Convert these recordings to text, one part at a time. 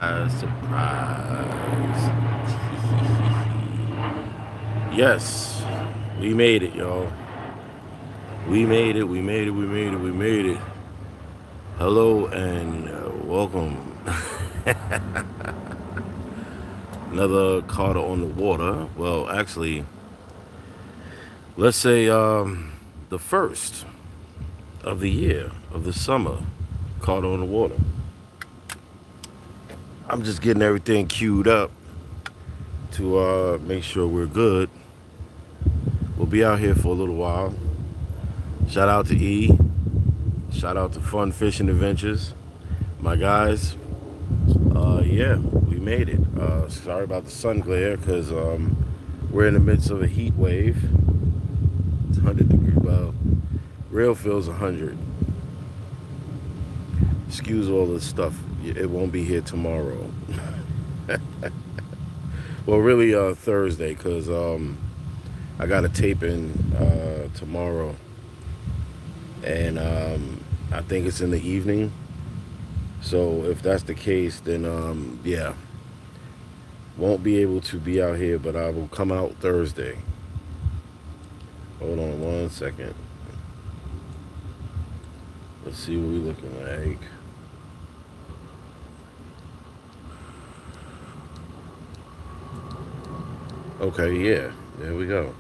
Surprise, surprise. Yes, we made it, y'all. We made it, we made it, we made it, we made it. Hello and welcome. Another Carter on the water. Well, actually, let's say the first of the year, of the summer, Carter on the water. I'm just getting everything queued up to make sure we're good. We'll be out here for a little while. Shout out to E. Shout out to Fun Fishing Adventures. My guys, yeah, we made it. Sorry about the sun glare because we're in the midst of a heat wave. It's 100 degrees. Well, real feels 100. Excuse all this stuff. It won't be here tomorrow. Well, really Thursday because I got a taping tomorrow. And I think it's in the evening. So if that's the case, then yeah, won't be able to be out here, but I will come out Thursday. Hold on 1 second. Let's see what we're looking like. Okay, yeah, there we go.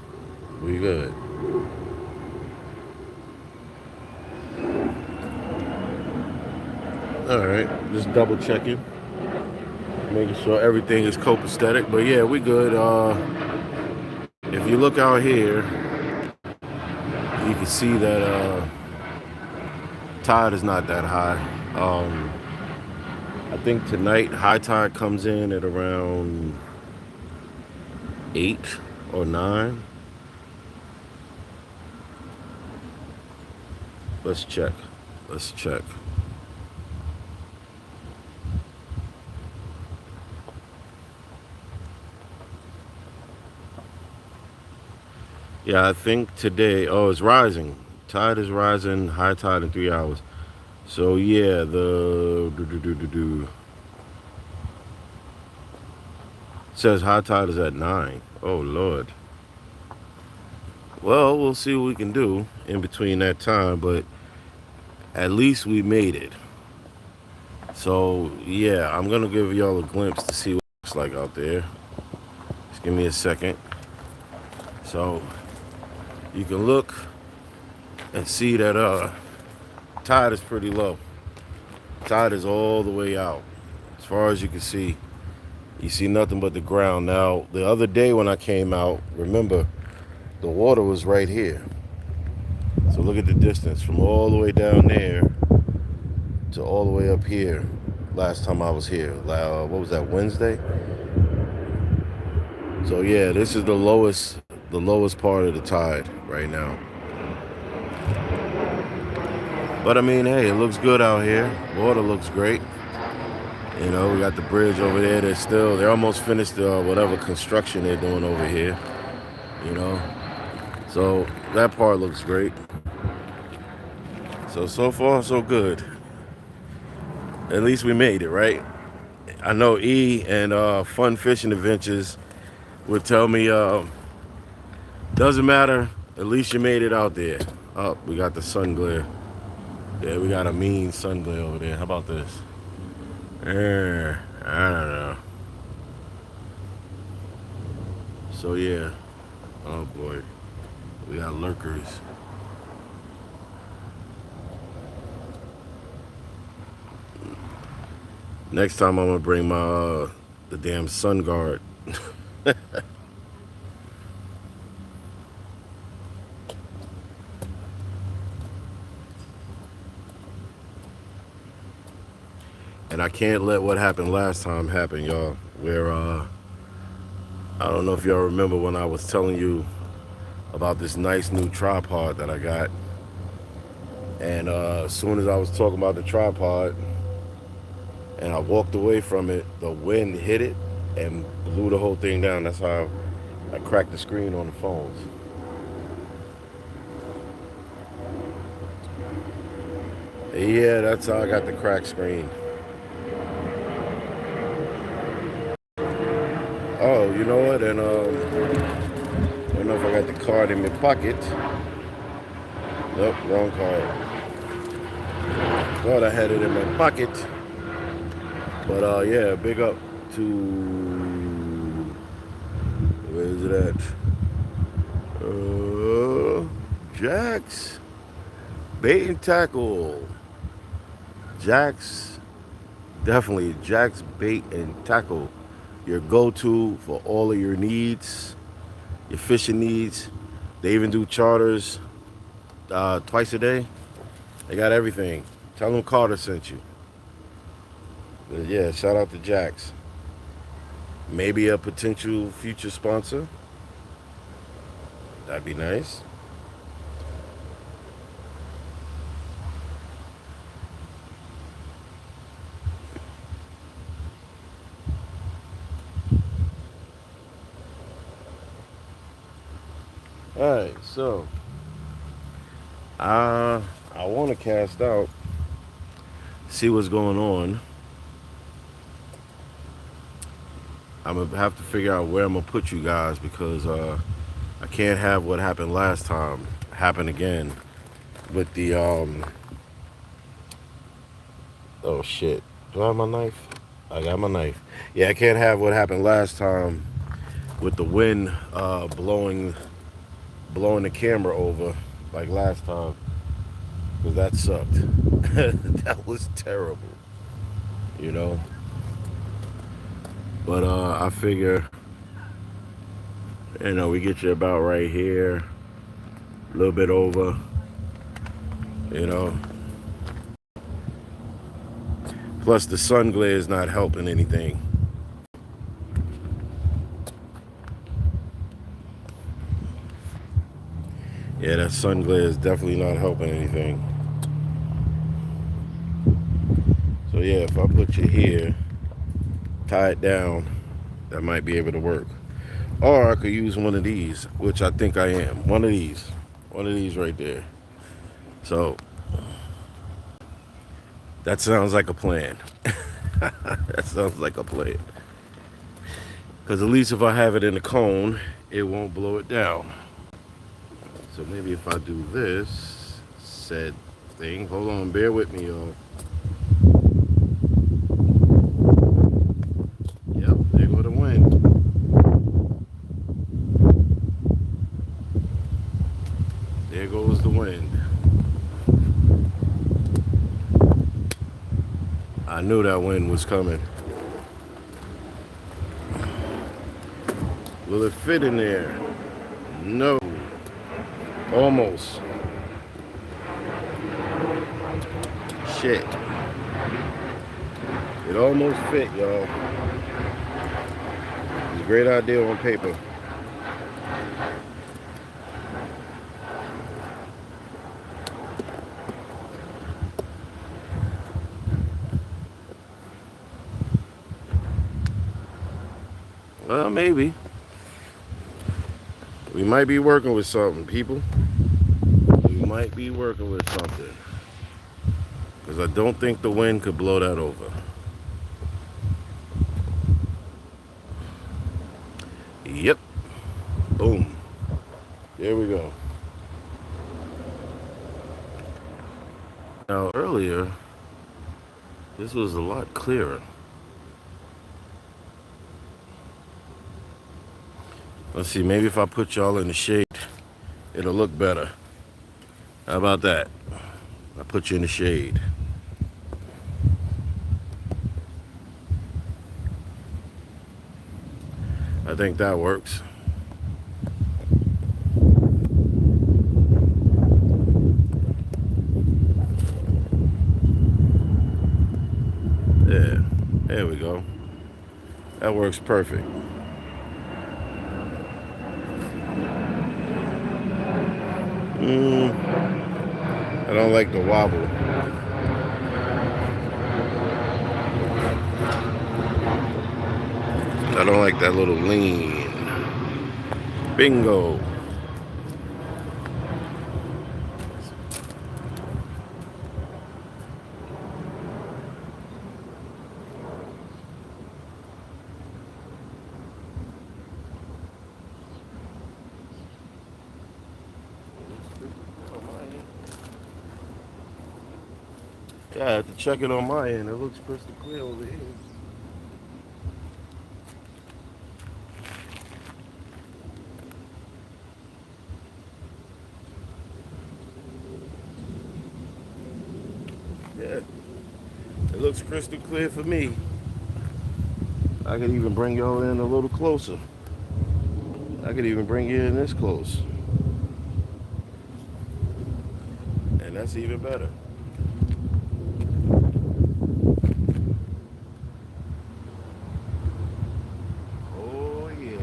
We good. All right, just double checking, making sure everything is copacetic. But yeah, we good. If you look out here, you can see that tide is not that high. I think tonight high tide comes in at around 8 or 9. Let's check. Let's check. Yeah, I think today. Oh, it's rising. Tide is rising. High tide in 3 hours. So yeah, says high tide is at 9. Oh Lord. Well, we'll see what we can do in between that time, but at least we made it. So yeah, I'm gonna give y'all a glimpse to see what it looks like out there. Just give me a second. So you can look and see that tide is pretty low. Tide is all the way out. As far as you can see, you see nothing but the ground. Now, the other day when I came out, remember, the water was right here. So look at the distance from all the way down there to all the way up here last time I was here. What was that, Wednesday? So yeah, this is the lowest part of the tide right now. But I mean, hey, it looks good out here. Water looks great. You know, we got the bridge over there. They're almost finished whatever construction they're doing over here. You know, so that part looks great. So far, so good. At least we made it, right? I know E and Fun Fishing Adventures would tell me, doesn't matter. At least you made it out there. Oh, we got the sun glare. Yeah, we got a mean sun glare over there. How about this? I don't know. So yeah. Oh boy. We got lurkers. Next time I'm gonna bring my the damn sun guard. And I can't let what happened last time happen, y'all. Where I don't know if y'all remember when I was telling you about this nice new tripod that I got. And as soon as I was talking about the tripod and I walked away from it, the wind hit it and blew the whole thing down. That's how I cracked the screen on the phones. Yeah, that's how I got the cracked screen. Oh, you know what? And I don't know if I got the card in my pocket. Nope, wrong card. Thought I had it in my pocket. But yeah, big up to, where is it at? Jack's Bait and Tackle. Jack's, definitely Jack's Bait and Tackle. Your go-to for all of your needs, your fishing needs. They even do charters twice a day. They got everything. Tell them Cotter sent you. But yeah, shout out to Jax. Maybe a potential future sponsor. That'd be nice. Alright, so I want to cast out, see what's going on. I'm gonna have to figure out where I'm gonna put you guys, because I can't have what happened last time happen again with the oh shit, do I have my knife? I got my knife. Yeah, I can't have what happened last time with the wind blowing the camera over like last time, because that sucked. That was terrible, you know. But I figure, you know, we get you about right here, a little bit over, you know. Plus the sun glare is not helping anything. Yeah, that sun glare is definitely not helping anything. So yeah, if I put you here, tie it down, that might be able to work. Or I could use one of these, which I think I am. One of these right there. So that sounds like a plan. That sounds like a plan. Because at least if I have it in a cone, it won't blow it down. So maybe if I do this said thing, hold on, bear with me, y'all. Yep, there go the wind. There goes the wind. I knew that wind was coming. Will it fit in there? No. Almost. Shit. It almost fit, y'all. It's a great idea on paper. Well, maybe. We might be working with something, people. We might be working with something. Because I don't think the wind could blow that over. Yep. Boom. There we go. Now, earlier, this was a lot clearer. Let's see, maybe if I put y'all in the shade, it'll look better. How about that? I put you in the shade. I think that works. Yeah, there we go. That works perfect. I don't like the wobble. I don't like that little lean. Bingo. Yeah, I have to check it on my end. It looks crystal clear over here. Yeah, it looks crystal clear for me. I could even bring y'all in a little closer. I could even bring you in this close. And that's even better. Oh, yeah.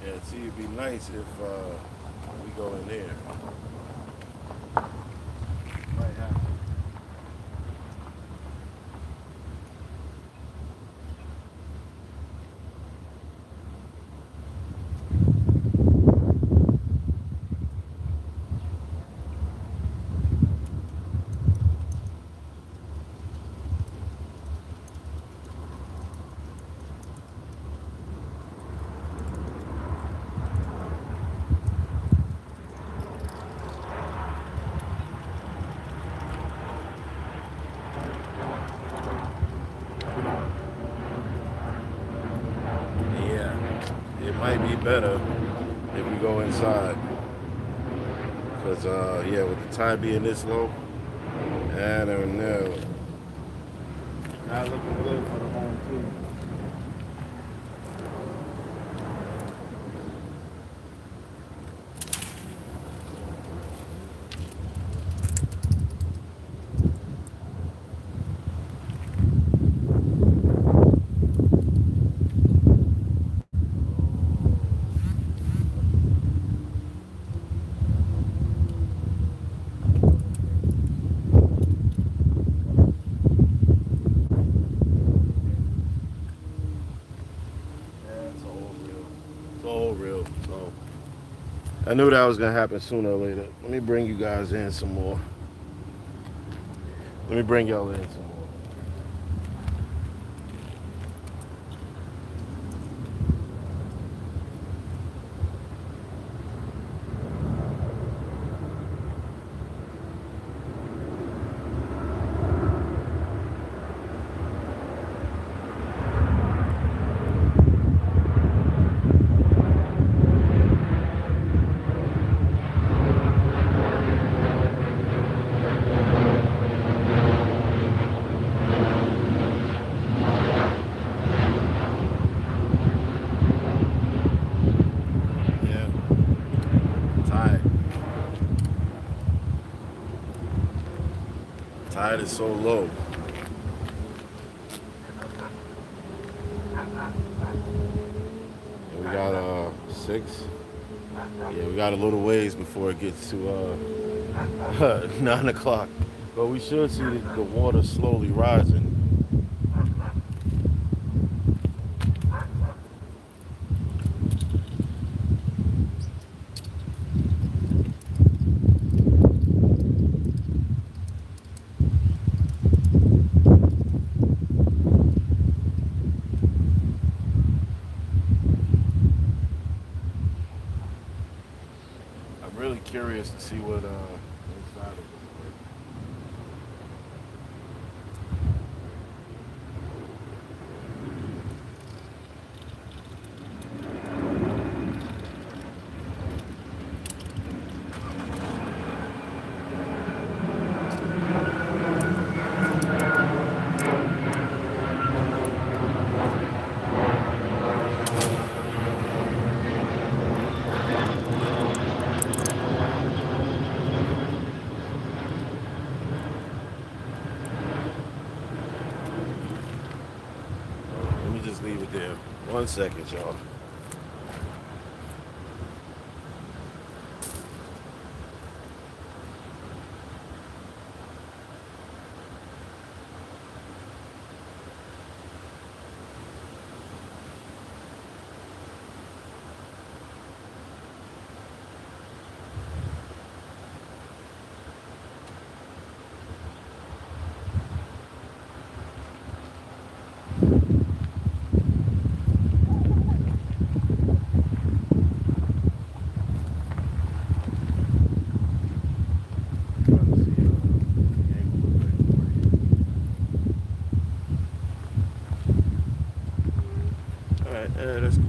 Yeah, see, it'd be nice if we go in there. Might have to. Yeah, it might be better if we go inside. Because, yeah, with the tide being this low, I don't know. Not looking good for the home team. I knew that was gonna happen sooner or later. Let me bring you guys in some more. Let me bring y'all in some more. Yeah, tired. Tide is so low. And we got 6. Yeah, we got a little ways before it gets to 9 o'clock. But we should see the water slowly rising. I'm really curious to see what inside of it. Let me just leave it there. 1 second, y'all. Trying to see the angle looks like for you. Alright, that's cool.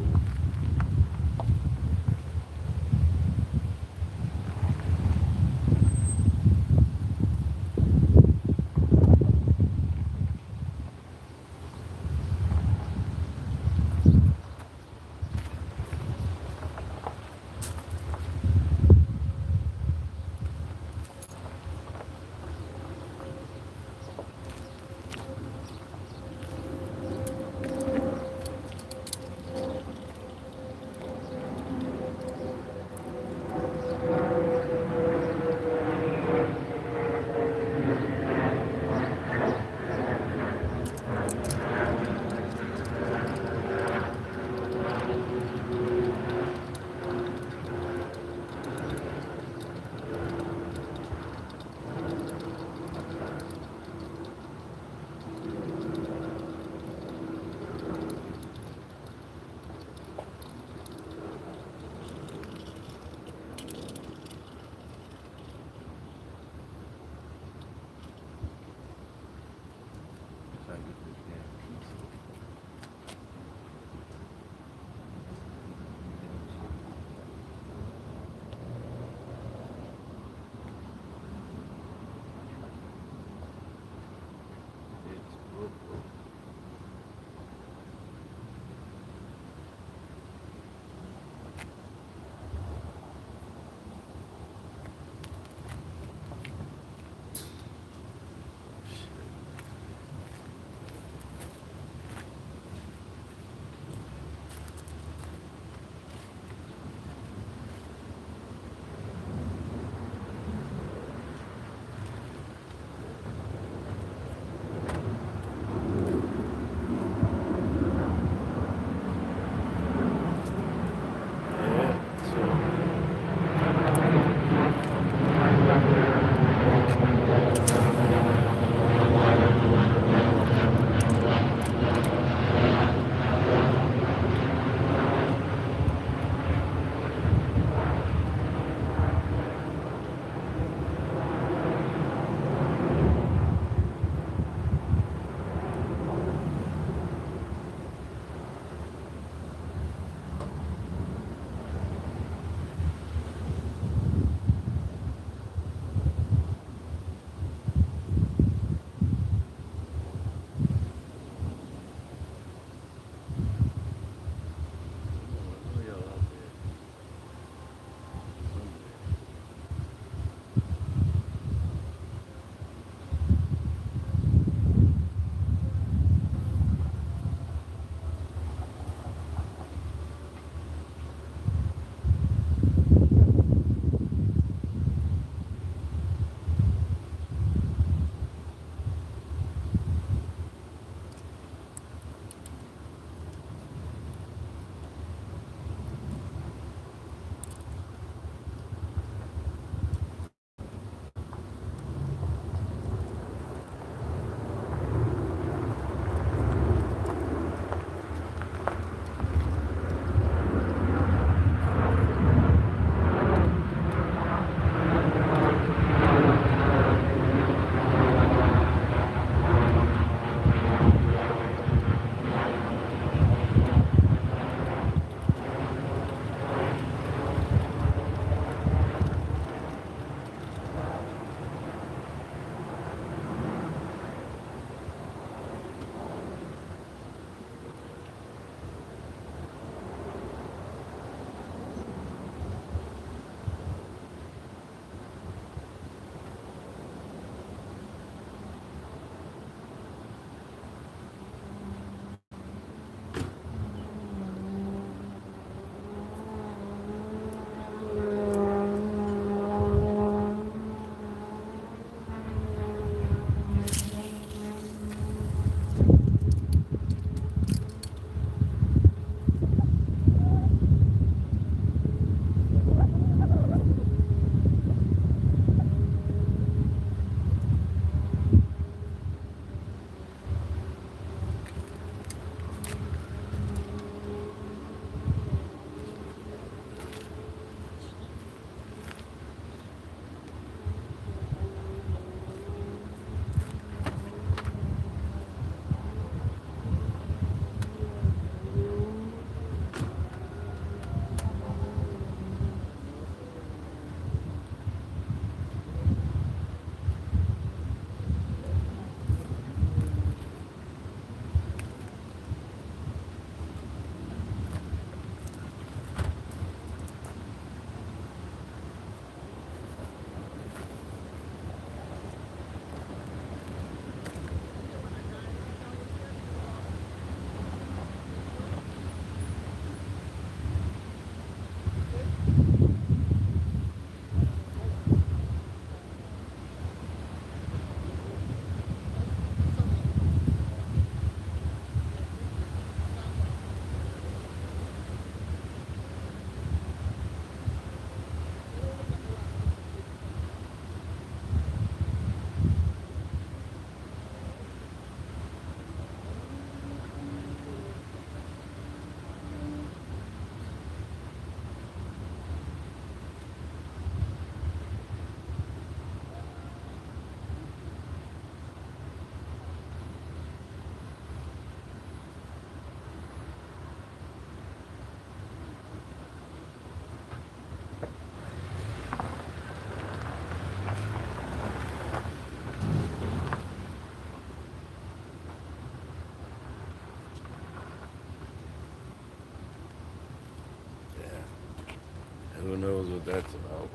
Who knows what that's about?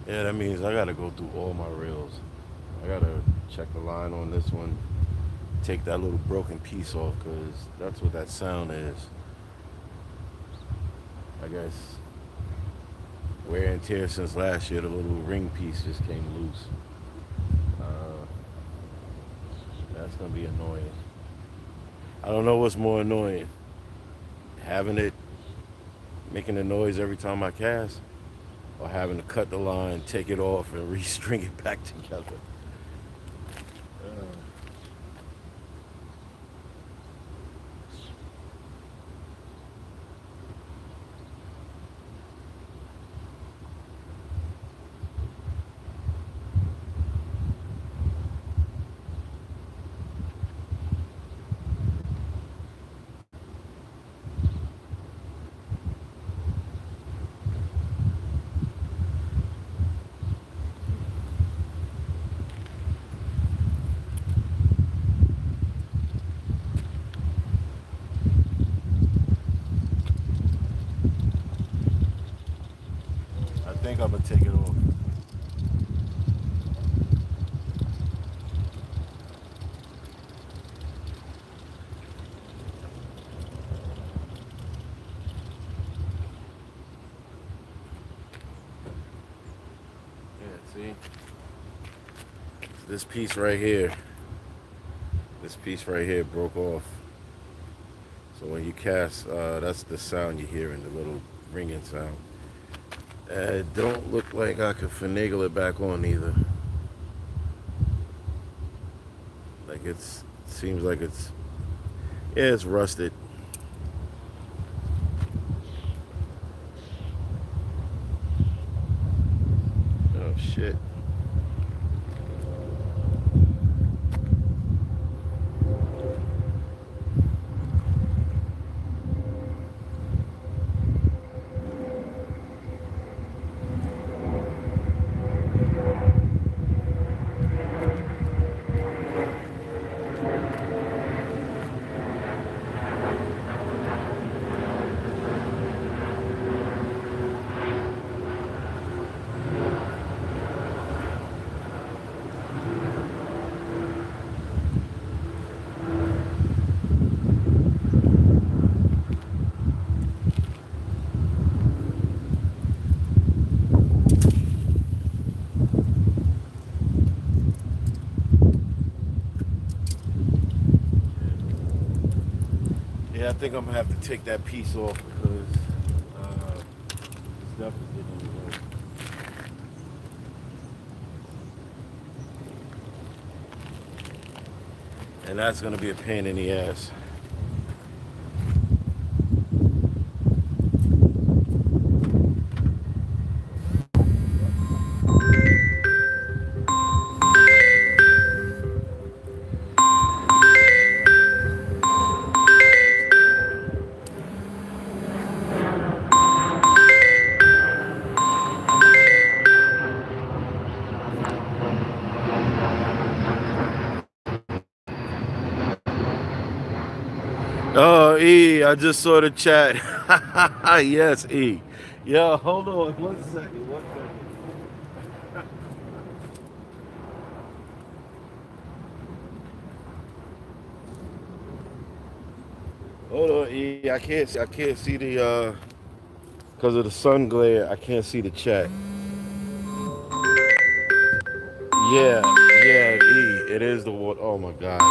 Yeah, that means I gotta go through all my reels. I gotta check the line on this one, take that little broken piece off, because that's what that sound is. I guess wear and tear since last year, the little ring piece just came loose. Uh, that's gonna be annoying. I don't know what's more annoying, having it making a noise every time I cast, or having to cut the line, take it off, and restring it back together. Uh, I think I'm gonna take it off. Yeah, see? This piece right here, this piece right here broke off. So when you cast, that's the sound you hear in the little ringing sound. It don't look like I could finagle it back on either. Like seems like yeah, it's rusted. Oh shit. Yeah, I think I'm gonna have to take that piece off because stuff is getting in the way. And that's gonna be a pain in the ass. Oh, E, I just saw the chat. Yes, E. Yo, hold on 1 second. 1 second. Hold on, E. I can't see the because of the sun glare. I can't see the chat. Yeah, yeah, E. It is the water. Oh my God.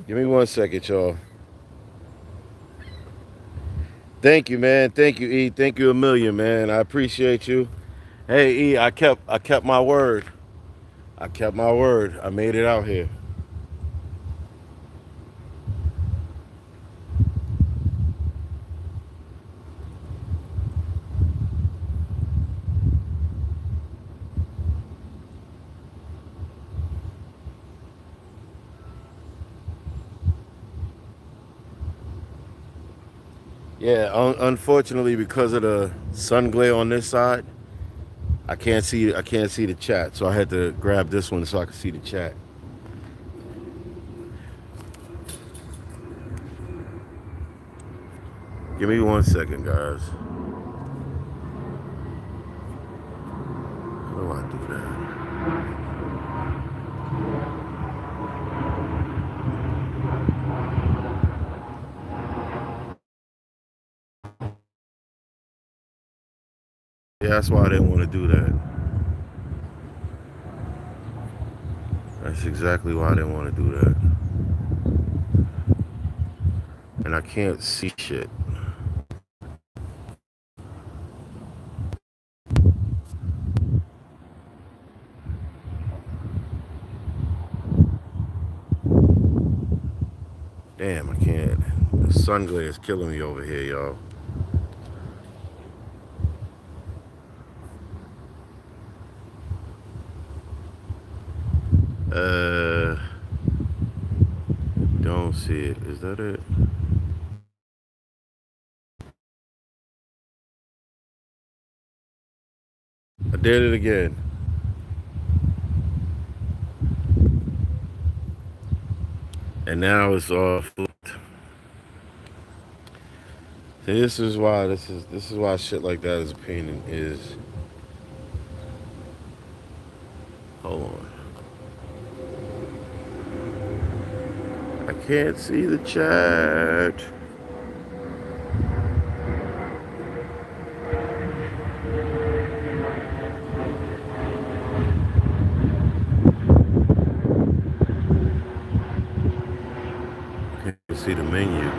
Give me 1 second, y'all. Thank you, man. Thank you, E. Thank you a million, man. I appreciate you. Hey, E. I kept my word. I kept my word. I made it out here. Yeah, unfortunately, because of the sun glare on this side, I can't see the chat. So I had to grab this one so I could see the chat. Give me 1 second, guys. How do I do that? Yeah, that's why I didn't want to do that. That's exactly why I didn't want to do that. And I can't see shit. Damn, I can't. The sun glare is killing me over here, y'all. Don't see it. Is that it? I did it again. And now it's all flipped. See, this is why shit like that is a pain. Is hold on. I can't see the chat. Can't see the menu.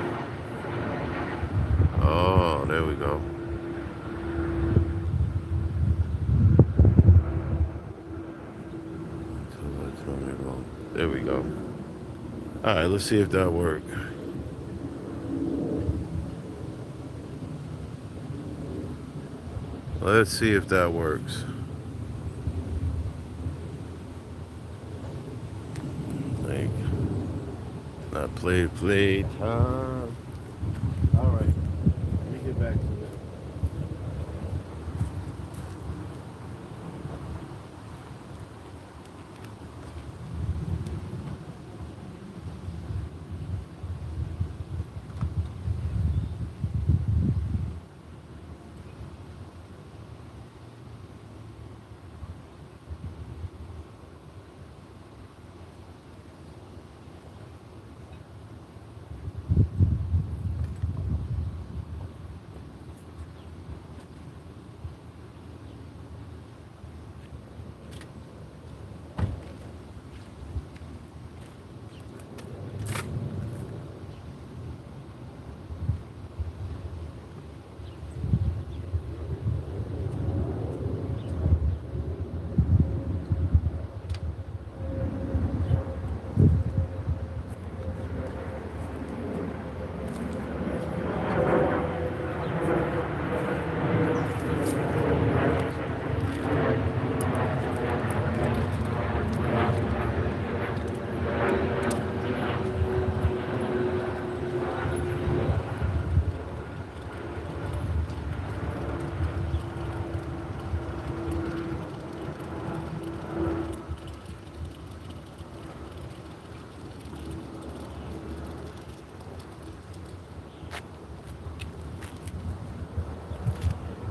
Oh, there we go. There we go. All right, let's see if that works. Let's see if that works. Like, not play time. All right, let me get back to it.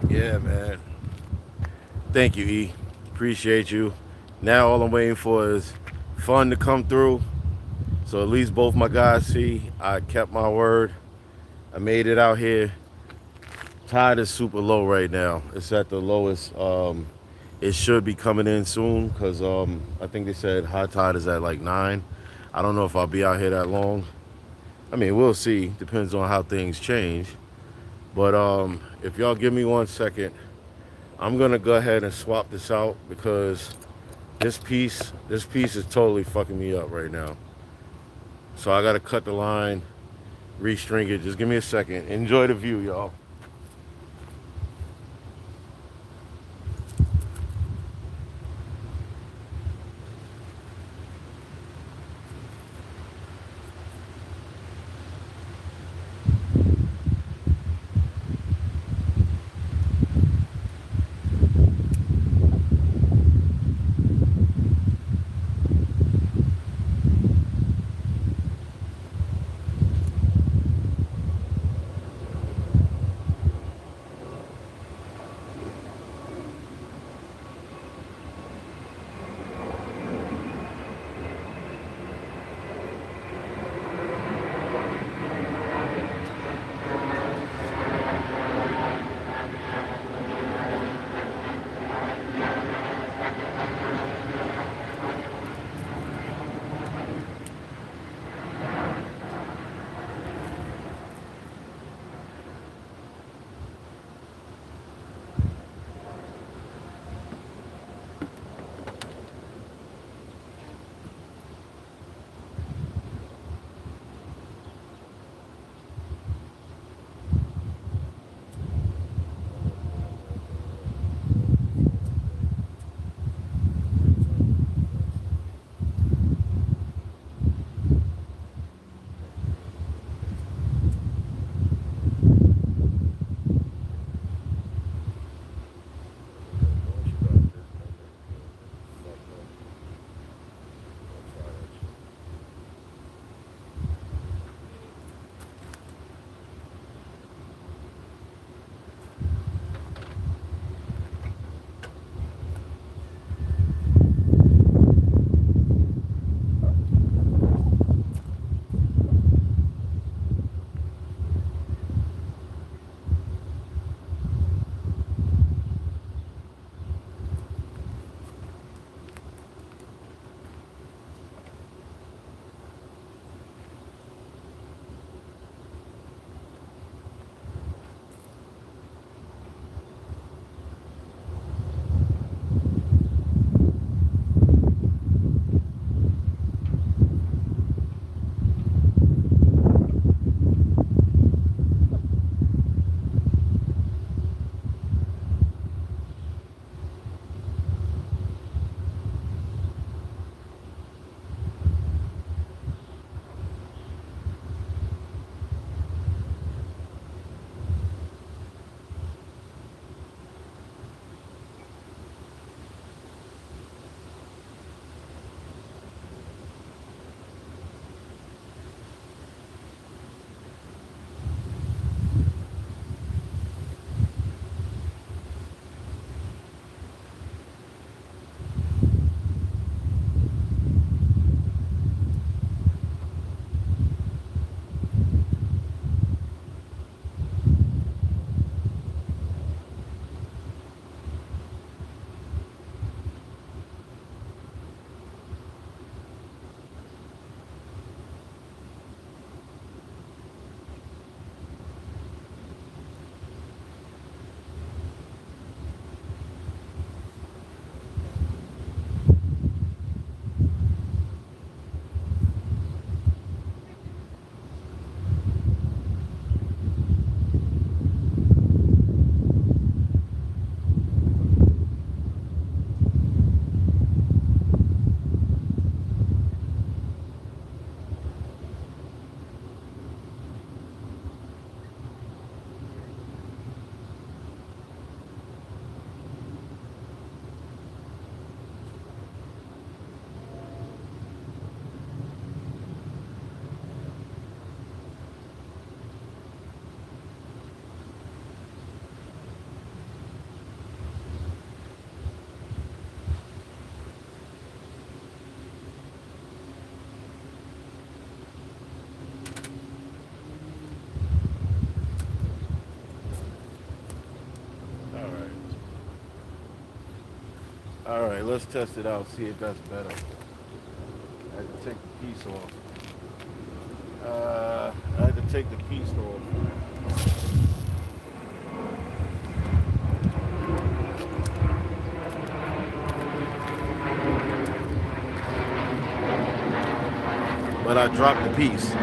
Yeah, man. Thank you, E. Appreciate you. Now all I'm waiting for is fun to come through. So at least both my guys see I kept my word. I made it out here. Tide is super low right now. It's at the lowest. It should be coming in soon because I think they said high tide is at like 9. I don't know if I'll be out here that long. I mean, we'll see. Depends on how things change. But if y'all give me 1 second, I'm gonna go ahead and swap this out because this piece is totally fucking me up right now. So I gotta cut the line, restring it. Just give me a second. Enjoy the view, y'all. All right, let's test it out, see if that's better. I had to take the piece off. I had to take the piece off. But I dropped the piece.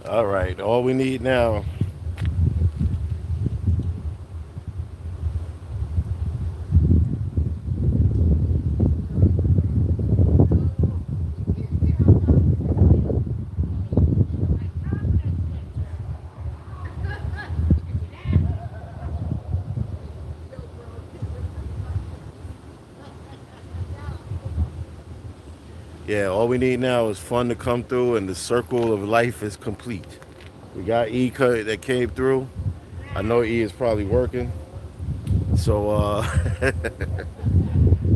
All right, all we need now. Yeah, all we need now is fun to come through and the circle of life is complete. We got E cut that came through. I know E is probably working. So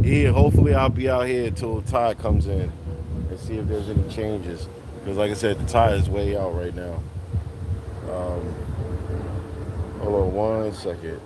E, hopefully I'll be out here until Ty comes in and see if there's any changes. Because like I said, the Ty is way out right now. Um, hold on one second.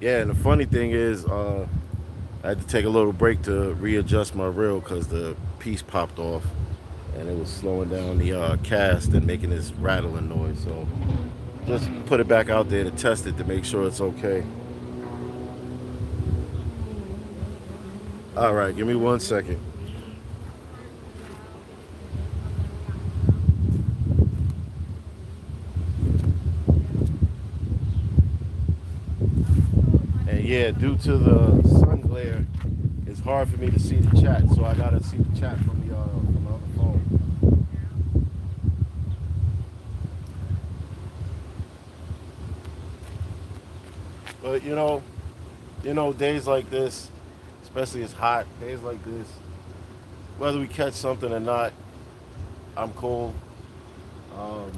Yeah, and the funny thing is, I had to take a little break to readjust my reel because the piece popped off and it was slowing down the cast and making this rattling noise. So just put it back out there to test it to make sure it's okay. All right, give me one second. And yeah, due to the sun glare, it's hard for me to see the chat, so I gotta see the chat from the other phone. But days like this, especially it's hot, days like this, whether we catch something or not, I'm cool. Um,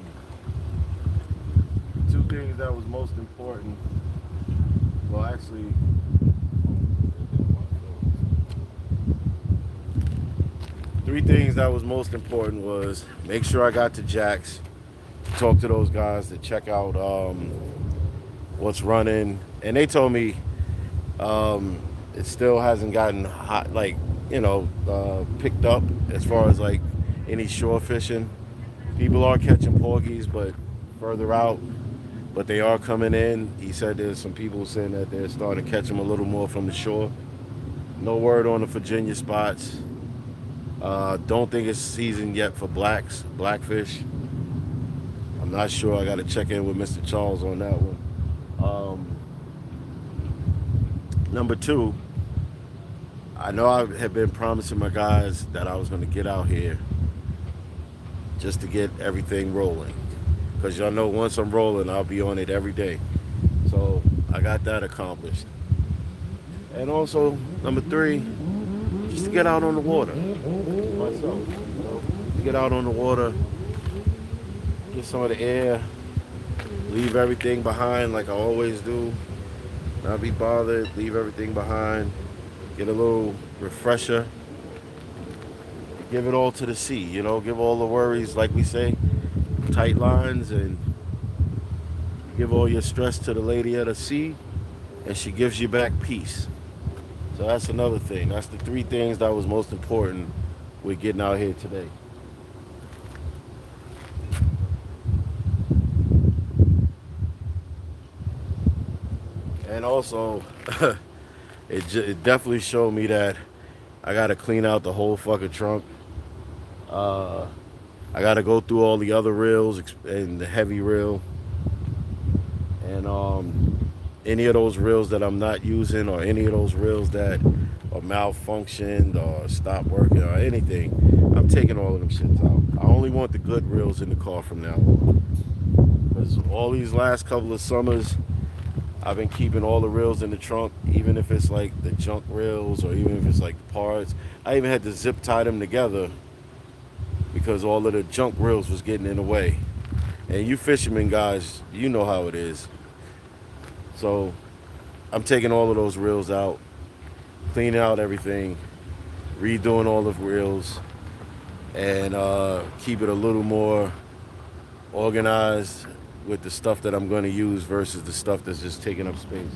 Two things that was most important. Well, actually, three things that was most important was make sure I got to Jack's, talk to those guys to check out what's running, and they told me it still hasn't gotten hot, like picked up as far as like any shore fishing. People are catching porgies, but further out. But they are coming in. He said there's some people saying that they're starting to catch them a little more from the shore. No word on the Virginia spots. Don't think it's season yet for blackfish. I'm not sure. I got to check in with Mr. Charles on that one. Number two, I know I had been promising my guys that I was going to get out here just to get everything rolling. Because y'all know once I'm rolling, I'll be on it every day. So I got that accomplished. And also, number three, just to get out on the water myself. Get out on the water, get some of the air, leave everything behind like I always do. Not be bothered, leave everything behind, get a little refresher, give it all to the sea, give all the worries, like we say, tight lines, and give all your stress to the lady of the sea, and she gives you back peace. So that's another thing. That's the three things that was most important with getting out here today. And also, it definitely showed me that I got to clean out the whole fucking trunk. I got to go through all the other reels and the heavy reel. And any of those reels that I'm not using, or any of those reels that are malfunctioned or stopped working or anything, I'm taking all of them shits out. I only want the good reels in the car from now on. Because all these last couple of summers, I've been keeping all the reels in the trunk, even if it's like the junk reels or even if it's like parts. I even had to zip tie them together because all of the junk reels was getting in the way. And you fishermen guys, you know how it is. So I'm taking all of those reels out, cleaning out everything, redoing all the reels, and keep it a little more organized with the stuff that I'm going to use versus the stuff that's just taking up space.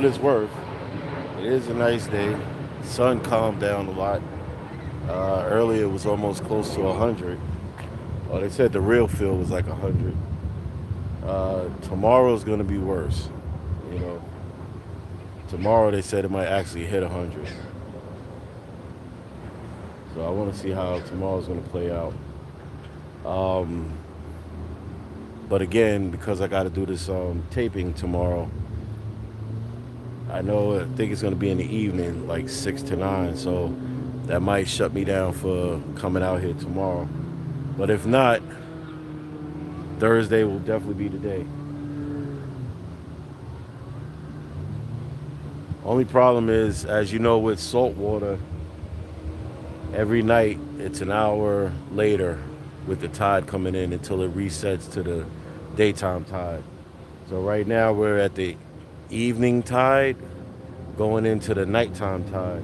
what it's worth, it is a nice day. Sun calmed down a lot. Earlier it was almost close to 100. Oh, they said the real feel was like 100. Tomorrow's gonna be worse. You know, tomorrow they said it might actually hit 100. So I want to see how tomorrow's gonna play out. Um, but again, because I got to do this taping tomorrow, I think it's gonna be in the evening, like 6 to 9. So that might shut me down for coming out here tomorrow. But if not, Thursday will definitely be the day. Only problem is, as you know, with salt water, every night it's an hour later with the tide coming in until it resets to the daytime tide. So right now we're at the evening tide going into the nighttime tide.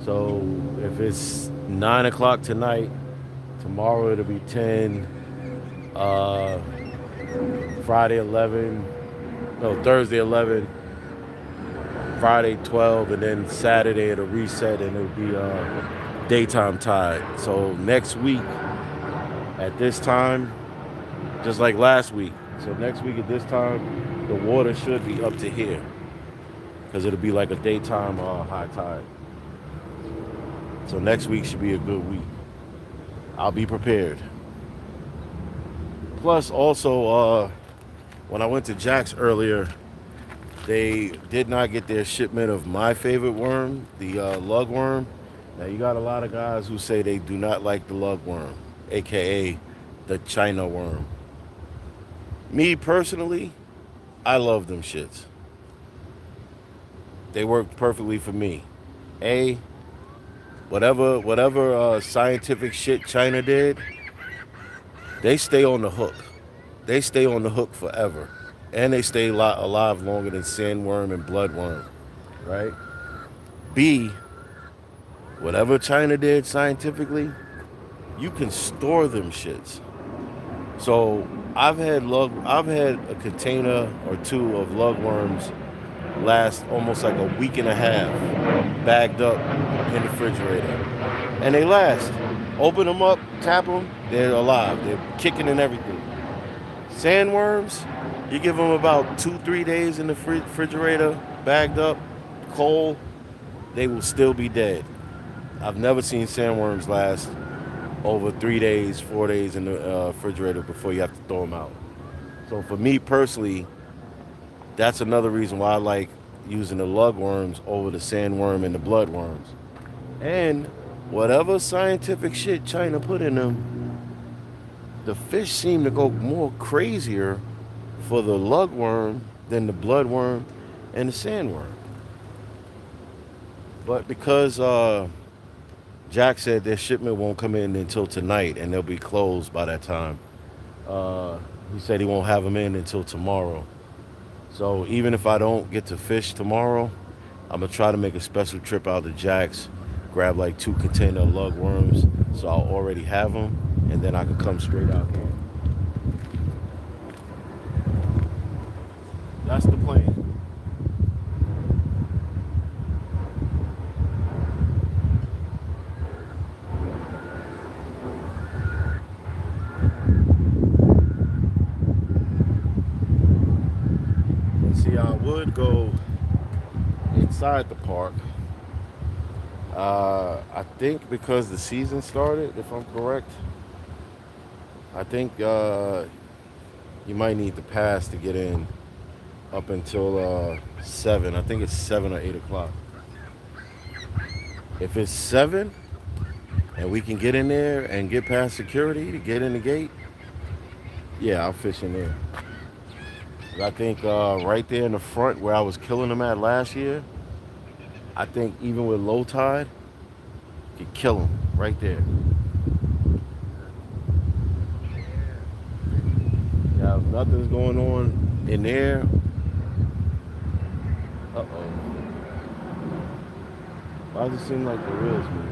So if it's 9 o'clock tonight, tomorrow it'll be 10, Friday 11, no, Thursday 11, Friday 12, and then Saturday it'll reset and it'll be daytime tide. So next week at this time, just like last week, so next week at this time, the water should be up to here because it'll be like a daytime high tide. So next week should be a good week. I'll be prepared. Plus, also, when I went to Jack's earlier, they did not get their shipment of my favorite worm, the lugworm. Now, you got a lot of guys who say they do not like the lugworm, aka the China worm. Me personally, I love them shits. They work perfectly for me. Whatever scientific shit China did, they stay on the hook. They stay on the hook forever. And they stay alive longer than sandworm and bloodworm, right? B, whatever China did scientifically, you can store them shits. So I've had a container or two of lugworms last almost like a week and a half, bagged up in the refrigerator, and they last. Open them up, tap them, they're alive. They're kicking and everything. Sandworms, you give them about 2-3 days in the refrigerator, bagged up, cold, they will still be dead. I've never seen sandworms last over 3 days, 4 days in the refrigerator before you have to throw them out. So for me personally, that's another reason why I like using the lugworms over the sandworm and the bloodworms. And whatever scientific shit China put in them, the fish seem to go more crazier for the lugworm than the bloodworm and the sandworm. But because Jack said their shipment won't come in until tonight and they'll be closed by that time, he said he won't have them in until tomorrow. So even if I don't get to fish tomorrow, I'm gonna try to make a special trip out to Jack's, grab like 2 container of lugworms, so I'll already have them, and then I can come straight out here. That's the plan. See, I would go inside the park. I think because the season started, if I'm correct, I think you might need the pass to get in up until 7. I think it's 7 or 8 o'clock. If it's 7 and we can get in there and get past security to get in the gate, yeah, I'll fish in there. I think right there in the front where I was killing them at last year, I think even with low tide, you could kill them right there. Yeah, if nothing's going on in there. Uh-oh. Why does it seem like the reels move?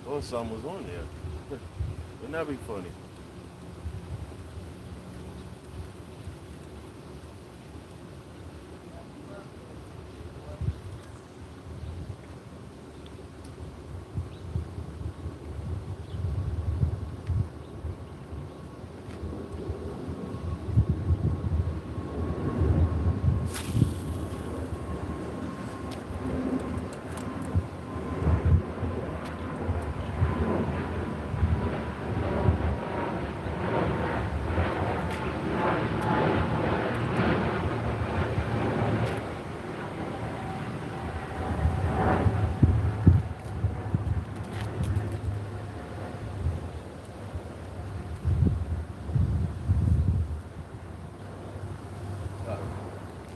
Or something was on there. Wouldn't that be funny?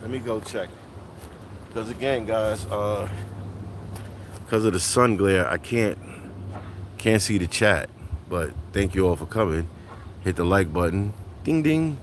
Let me go check. Because again, guys, because of the sun glare, I can't see the chat. But thank you all for coming. Hit the like button. Ding ding.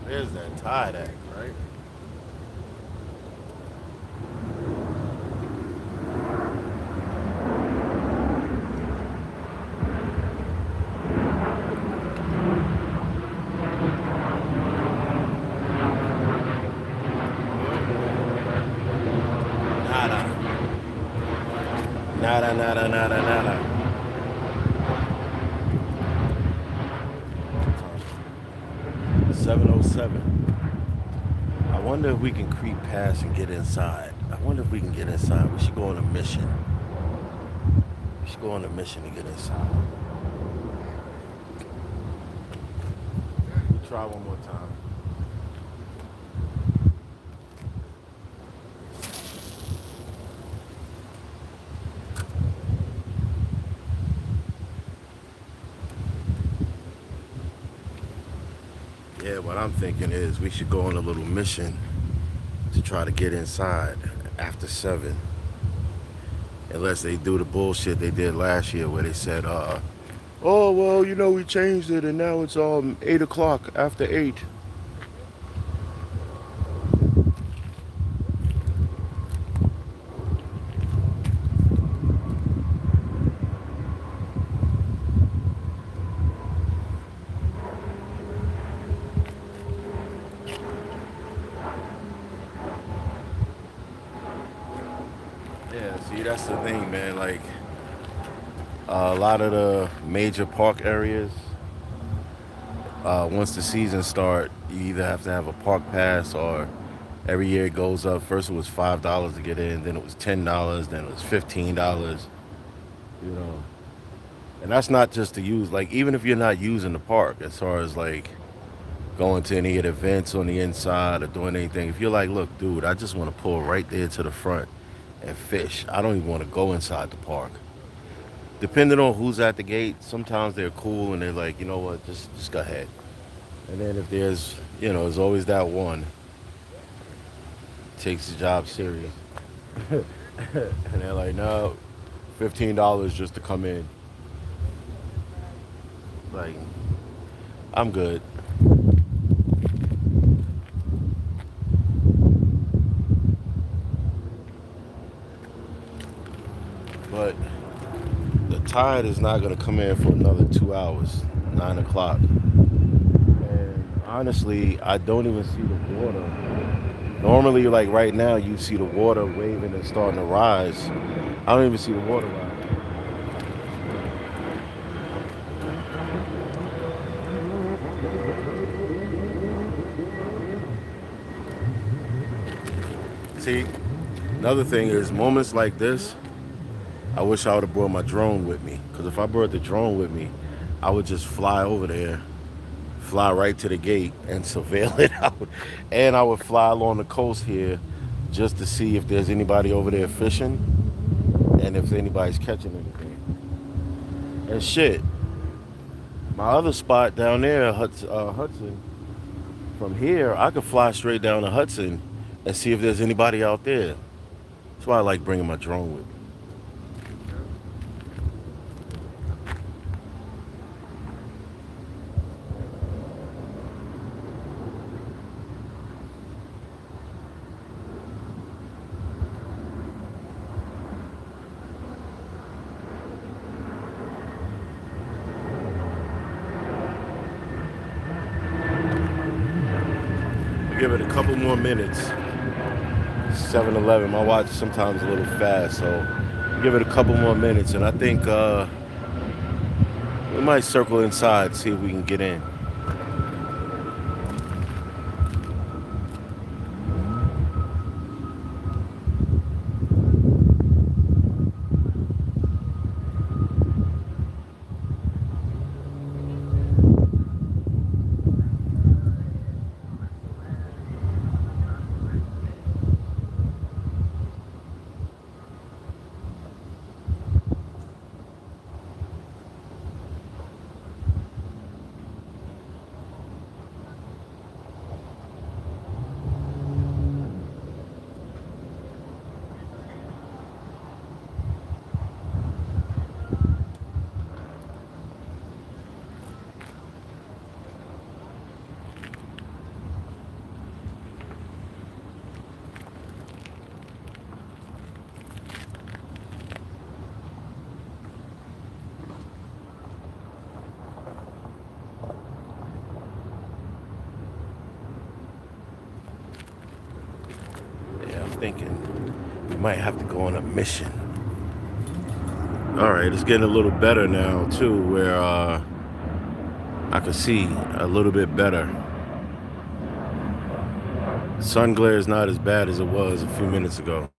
There's that tide act, right? Nada. Nada, nada, nada, nada. 7:07. I wonder if we can creep past and get inside. I wonder if we can get inside. We should go on a mission. We should go on a mission to get inside. We'll try one more time. Yeah, what I'm thinking is we should go on a little mission to try to get inside after 7. Unless they do the bullshit they did last year where they said, oh, well, we changed it and now it's 8 o'clock after 8. Yeah, see, that's the thing, man. Like, a lot of the major park areas, once the season start, you either have to have a park pass or every year it goes up. First it was $5 to get in, then it was $10, then it was $15, you know. And that's not just to use, like, even if you're not using the park, as far as like going to any of the events on the inside or doing anything. If you're like, look, dude, I just want to pull right there to the front and fish. I don't even want to go inside the park. Depending on who's at the gate, sometimes they're cool and they're like, you know what, just go ahead. And then if there's always that one takes the job serious, and they're like, no, $15 just to come in. Like, I'm good. But the tide is not going to come in for another 2 hours, 9 o'clock. And honestly, I don't even see the water. Normally, like right now, you see the water waving and starting to rise. I don't even see the water rise. See, another thing is moments like this, I wish I would have brought my drone with me. Because if I brought the drone with me, I would just fly over there, fly right to the gate and surveil it out. And I would fly along the coast here just to see if there's anybody over there fishing and if anybody's catching anything. And shit, my other spot down there, Hudson, from here, I could fly straight down to Hudson and see if there's anybody out there. That's why I like bringing my drone with me. Give it a couple more minutes. 7:11. My watch is sometimes a little fast, so give it a couple more minutes, and I think we might circle inside, see if we can get in. thinking we might have to go on a mission. All right, it's getting a little better now too, where I can see a little bit better. Sun glare is not as bad as it was a few minutes ago.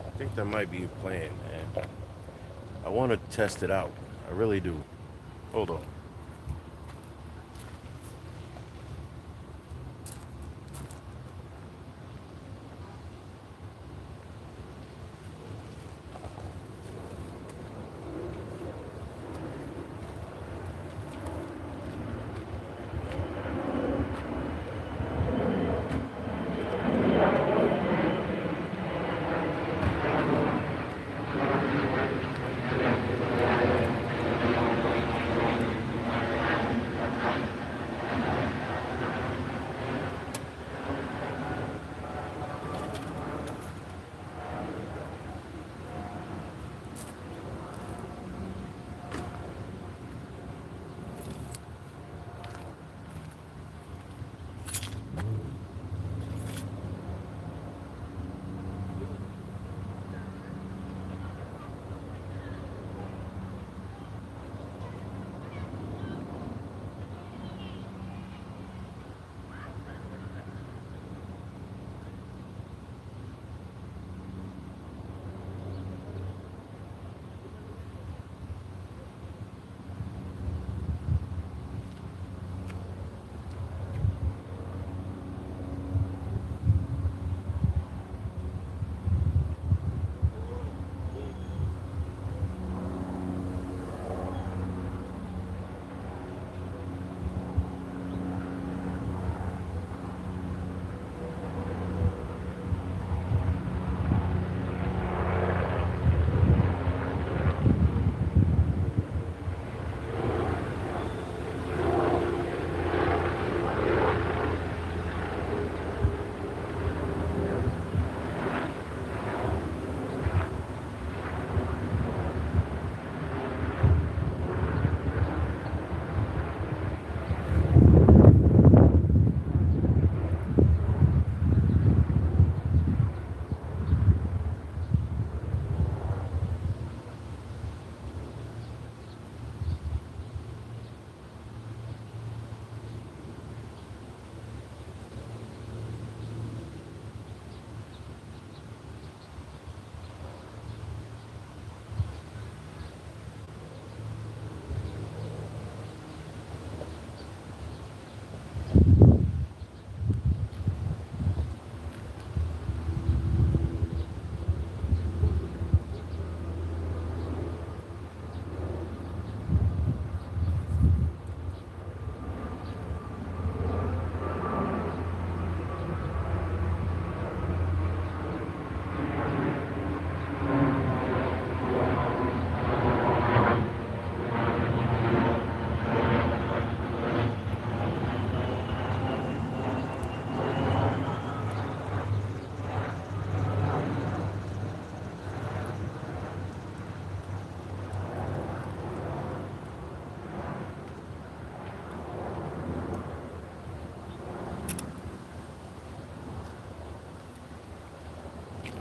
I think that might be a plan, man. I want to test it out. I really do. Hold on.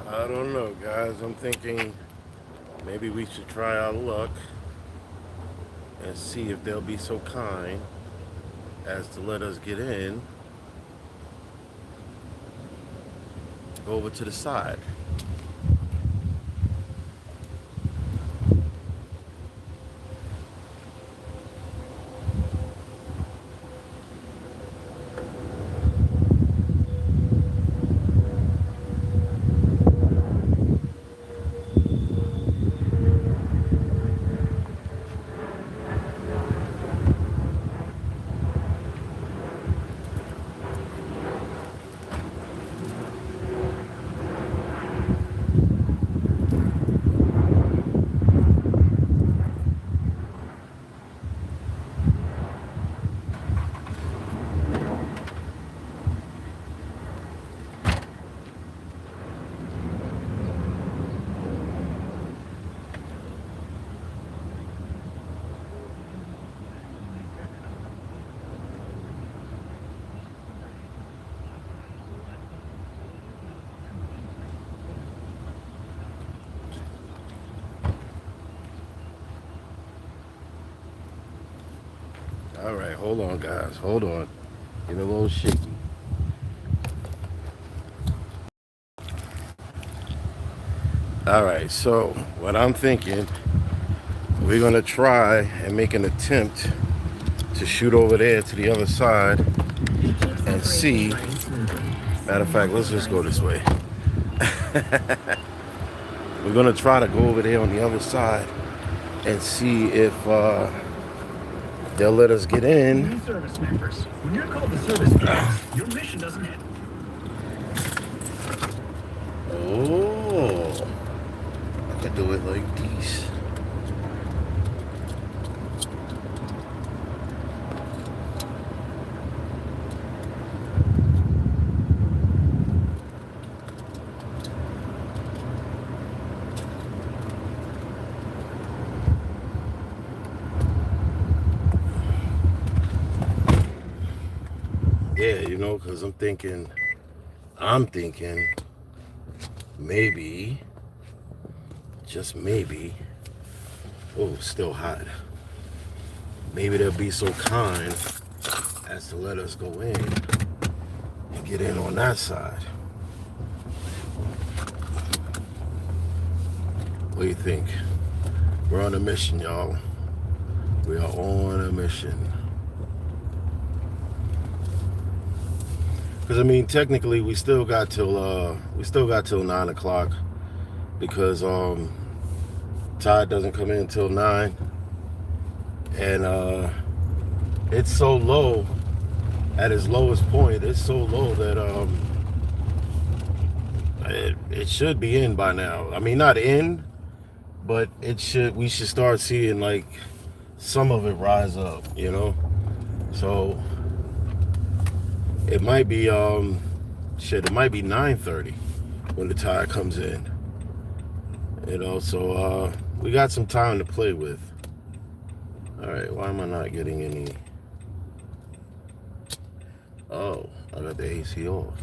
I don't know, guys. I'm thinking maybe we should try our luck and see if they'll be so kind as to let us get in. Go over to the side. All right, hold on, guys. Hold on. Get a little shaky. All right, so what I'm thinking, we're gonna try and make an attempt to shoot over there to the other side and see. Matter of fact, let's just go this way. We're gonna try to go over there on the other side and see if they'll let us get in. New service members. When you're called to service members, your mission doesn't end. Oh, I can do it like this. Yeah, you know, because I'm thinking maybe, just maybe, oh, still hot. Maybe they'll be so kind as to let us go in and get in on that side. What do you think? We're on a mission, y'all. We are on a mission. Because I mean, technically, we still got till 9 o'clock, because Todd doesn't come in until 9, and it's so low, at its lowest point. It's so low that it should be in by now. I mean, not in, but it should. We should start seeing like some of it rise up, you know. So it might be it might be 9:30 when the tide comes in, you know. So we got some time to play with. All right, why am I not getting any? Oh, I got the AC off.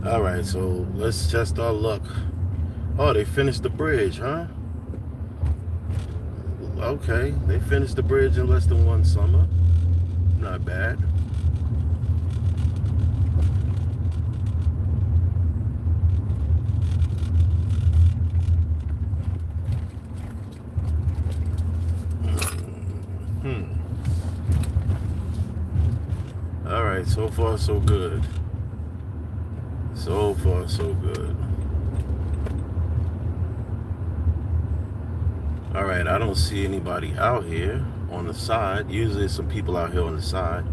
All right, so let's test our luck. Oh, they finished the bridge, huh? Okay, they finished the bridge in less than one summer. Not bad. All right, so far so good. So far, so good. All right, I don't see anybody out here on the side. Usually there's some people out here on the side.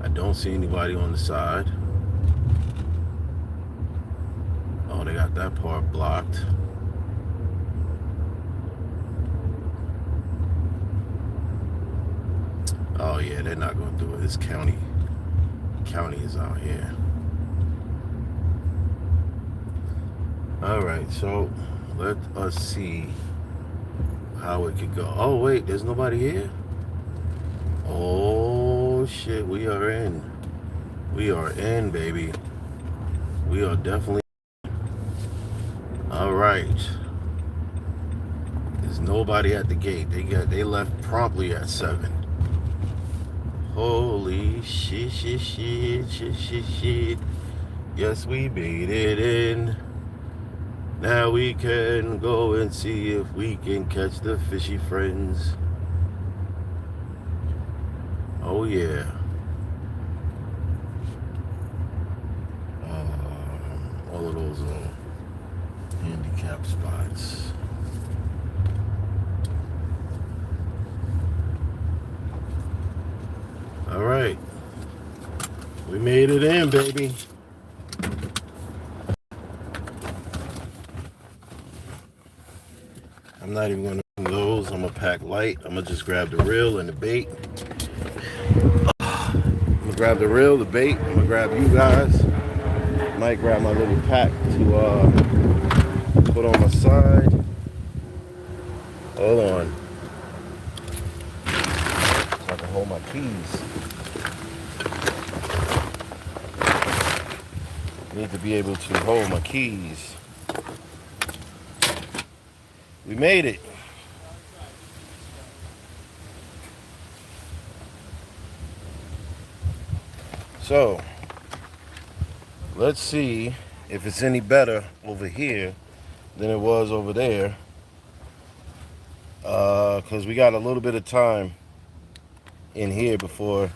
I don't see anybody on the side. Oh, they got that part blocked. Oh yeah, they're not gonna do it. This county is out here. All right, so let us see how it could go. Oh wait, there's nobody here. Oh shit, we are in. We are in, baby. We are definitely. All right. There's nobody at the gate. They left promptly at 7. Holy shit. Yes, we made it in. Now we can go and see if we can catch the fishy friends. Oh yeah. All of those handicap spots. All right. We made it in, baby. I'm not even gonna do those. I'm gonna pack light. I'm gonna just grab the reel and the bait. I'm gonna grab the reel, the bait. I'm gonna grab you guys. Might grab my little pack to put on my side. Hold on. So I can hold my keys. Need to be able to hold my keys. We made it. So, let's see if it's any better over here than it was over there. Because we got a little bit of time in here before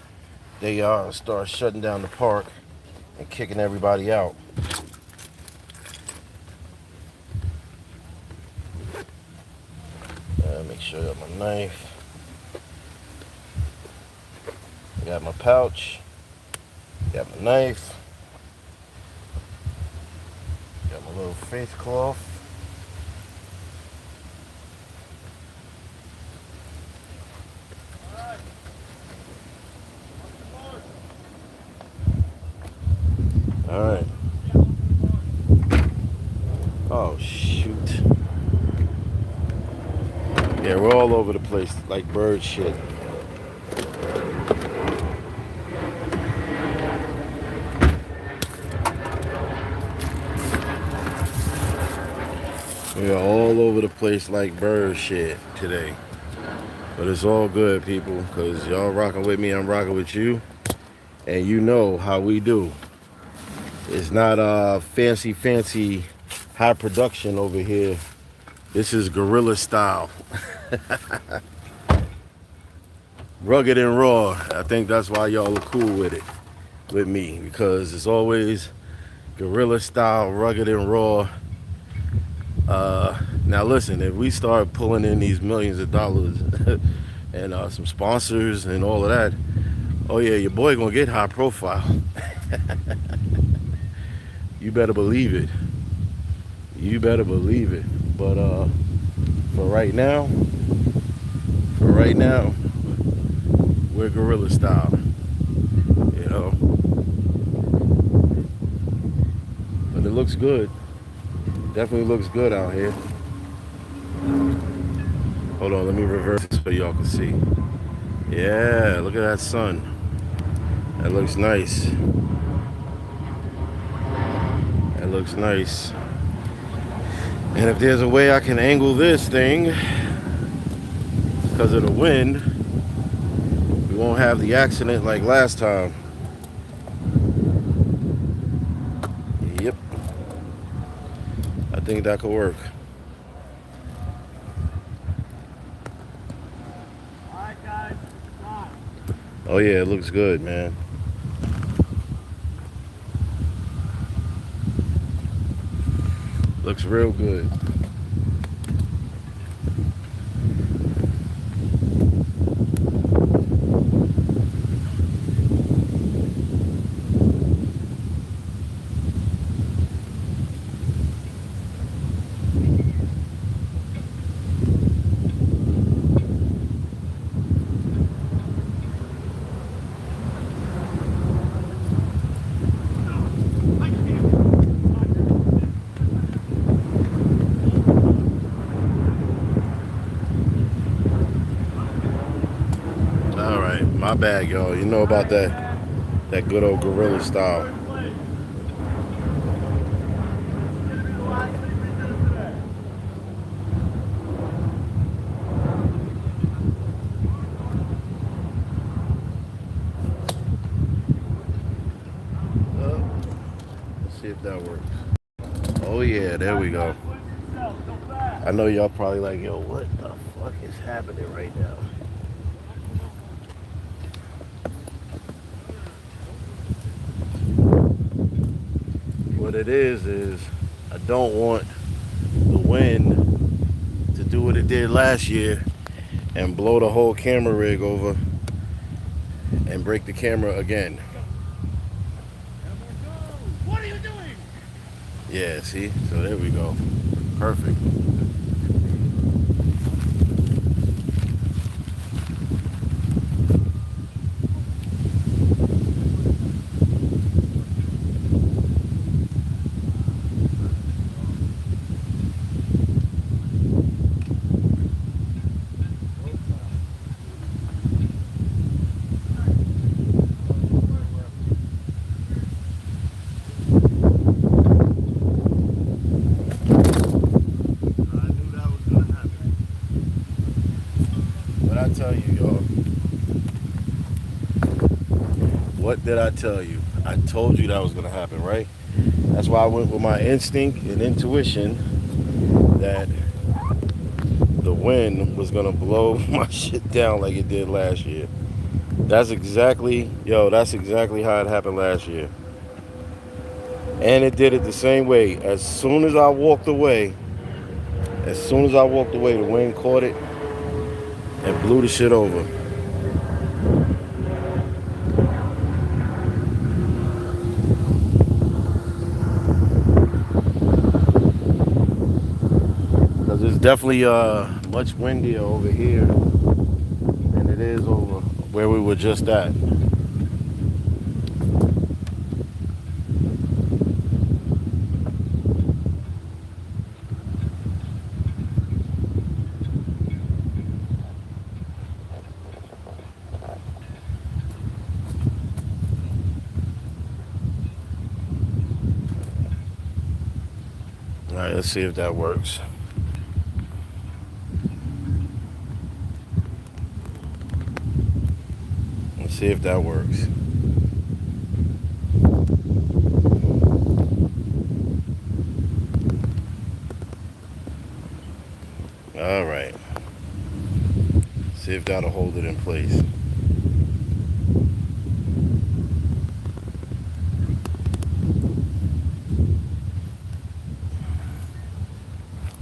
they start shutting down the park and kicking everybody out. Make sure I got my knife. I got my pouch. Got my knife. Got my little face cloth. Alright. Oh, shoot. Yeah, we're all over the place like bird shit. We are all over the place like bird shit today. But it's all good, people, because y'all rocking with me, I'm rocking with you. And you know how we do. It's not fancy high production over here. This is guerrilla style. Rugged and raw. I think that's why y'all are cool with it, with me, because it's always guerrilla style, rugged and raw. Now listen, if we start pulling in these millions of dollars and some sponsors and all of that, oh yeah, your boy gonna get high profile. You better believe it. You better believe it. But for right now, we're guerrilla style. You know. But it looks good. Definitely looks good out here. Hold on, let me reverse this so y'all can see. Yeah, look at that sun. That looks nice. That looks nice. And if there's a way I can angle this thing, because of the wind, we won't have the accident like last time. Yep. I think that could work. Alright guys, stop. Oh yeah, it looks good, man. Looks real good. My bad, y'all. You know about that good old guerrilla style. Let's see if that works. Oh yeah, there we go. I know y'all probably like, yo, what the fuck is happening right now? What it is I don't want the wind to do what it did last year and blow the whole camera rig over and break the camera again. What are you doing? Yeah, see? So there we go. Perfect. What did I tell you? I told you that was gonna happen, right? That's why I went with my instinct and intuition that the wind was gonna blow my shit down like it did last year. That's exactly how it happened last year. And it did it the same way. As soon as I walked away, the wind caught it and blew the shit over. Because it's definitely much windier over here than it is over where we were just at. All right, let's see if that works. Let's see if that works. All right. See if that'll hold it in place.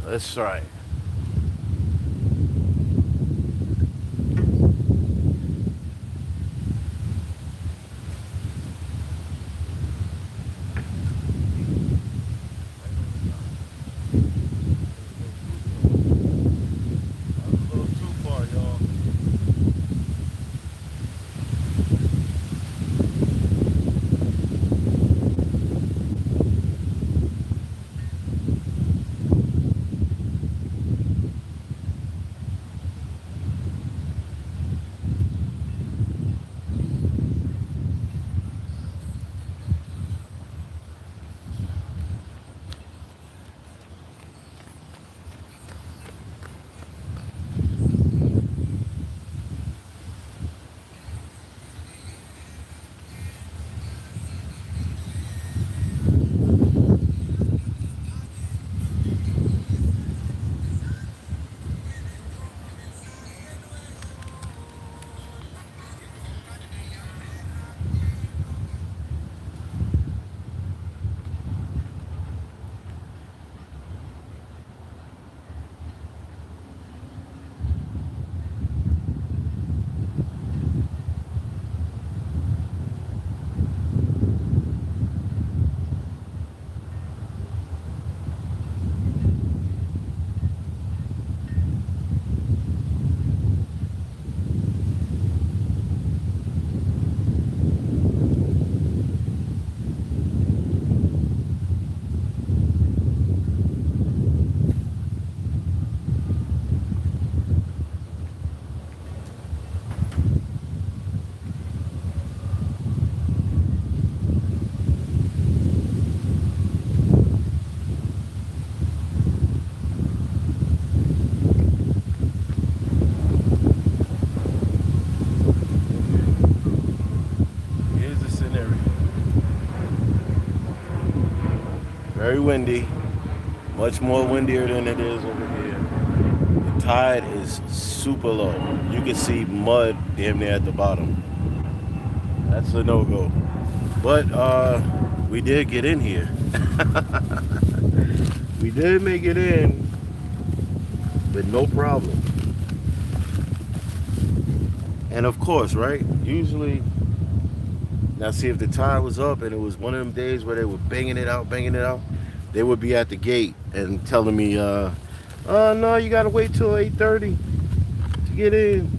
Let's try it. Very windy, much more windier than it is over here. The tide is super low. You can see mud damn near at the bottom. That's a no-go. But we did get in here. We did make it in with no problem. And of course, right? Usually, now see if the tide was up and it was one of them days where they were banging it out, they would be at the gate and telling me, no, you gotta wait till 8:30 to get in.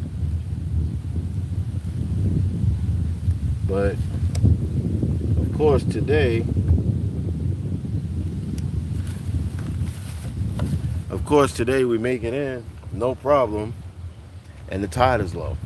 But of course today we make it in, no problem, and the tide is low.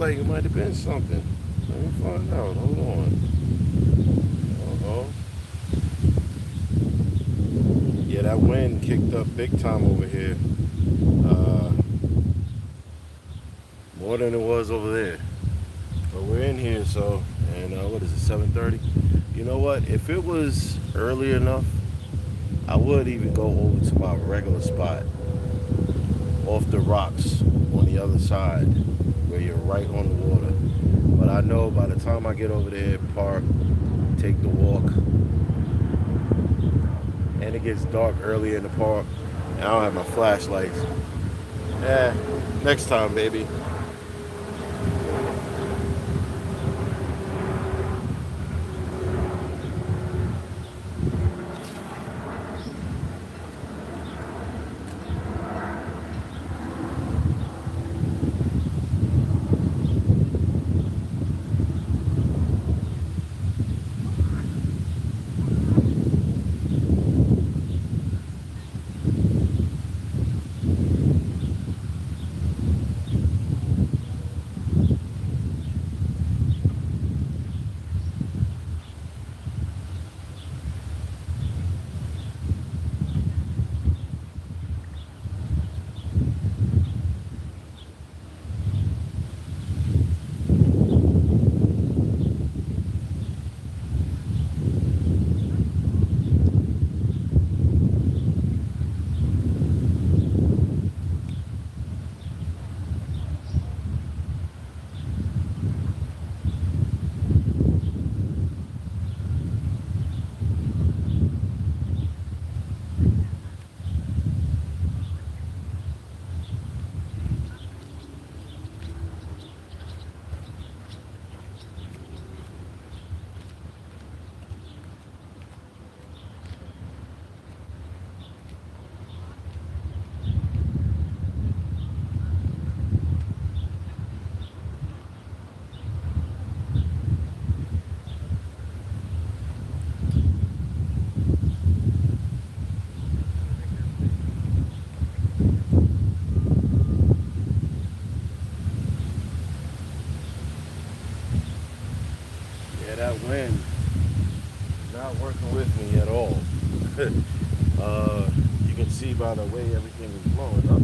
like it might have been something. Let me find out. Hold on. Uh-oh. Yeah, that wind kicked up big time over here. Uh, More than it was over there. But we're in here, so, and what is it, 7:30? You know what? If it was early enough, I would even go over to my regular spot off the rocks on the other side where you're right on the water. But I know by the time I get over there, park, take the walk, and it gets dark early in the park, and I don't have my flashlights. Next time, baby. That wind is not working with me at all. You can see by the way everything is blowing up.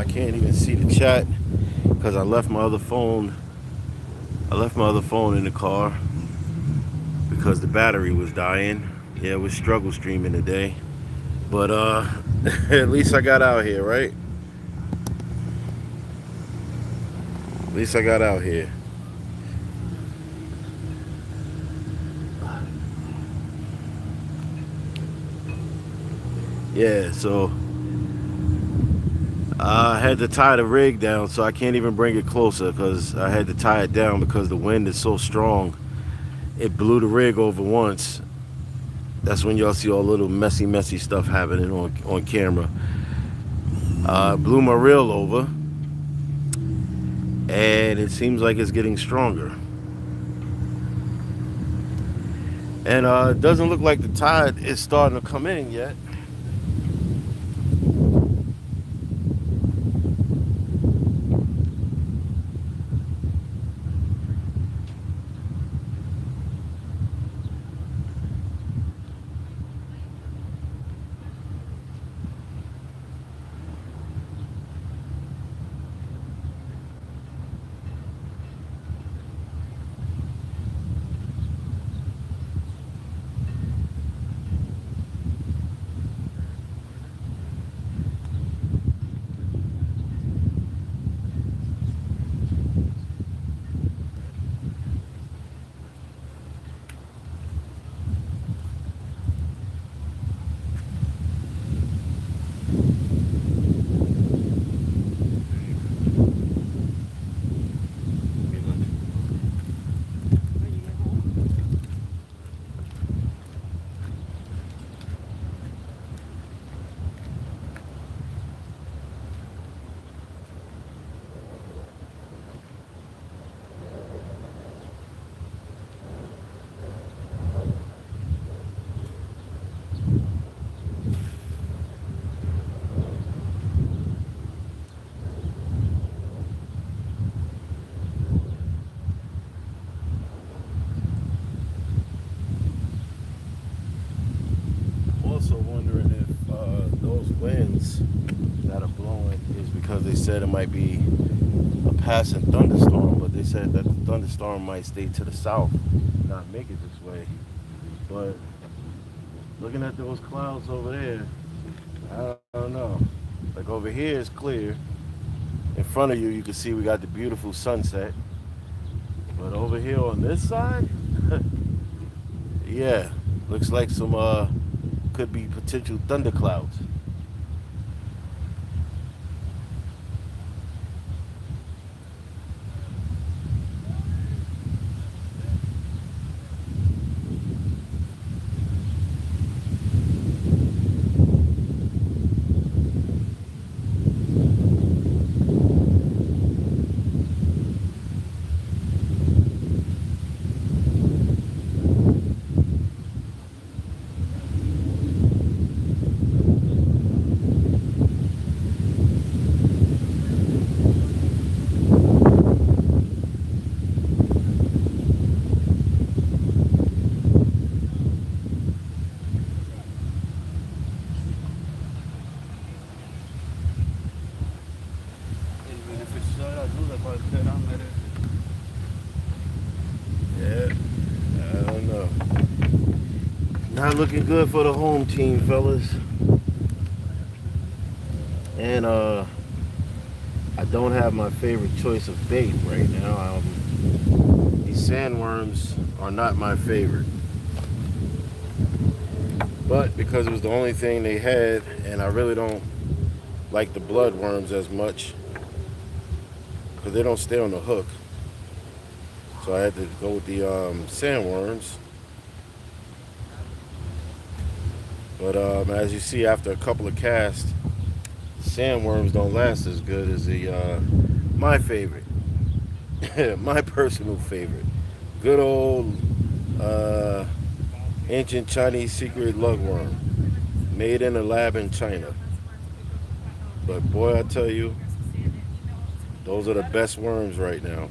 I can't even see the chat because I left my other phone. I left my other phone in the car because the battery was dying. Yeah, it was struggle streaming today. But at least I got out here, right? At least I got out here. Yeah, so I had to tie the rig down, so I can't even bring it closer because I had to tie it down because the wind is so strong. It blew the rig over once. That's when y'all see all little messy stuff happening on camera. Blew my reel over, and it seems like it's getting stronger. And it doesn't look like the tide is starting to come in yet. Also wondering if those winds that are blowing is because they said it might be a passing thunderstorm, but they said that the thunderstorm might stay to the south, not make it this way. But looking at those clouds over there, I don't know. Like over here is clear. In front of you, you can see we got the beautiful sunset. But over here on this side, yeah, looks like some could be potential thunderclouds. Yeah, I don't know. Not looking good for the home team, fellas. And I don't have my favorite choice of bait right now. These sandworms are not my favorite. But because it was the only thing they had, and I really don't like the bloodworms as much because they don't stay on the hook. So I had to go with the sandworms. But as you see, after a couple of casts, the sandworms don't last as good as the my favorite, my personal favorite, good old ancient Chinese secret lugworm, made in a lab in China. But boy, I tell you, those are the best worms right now.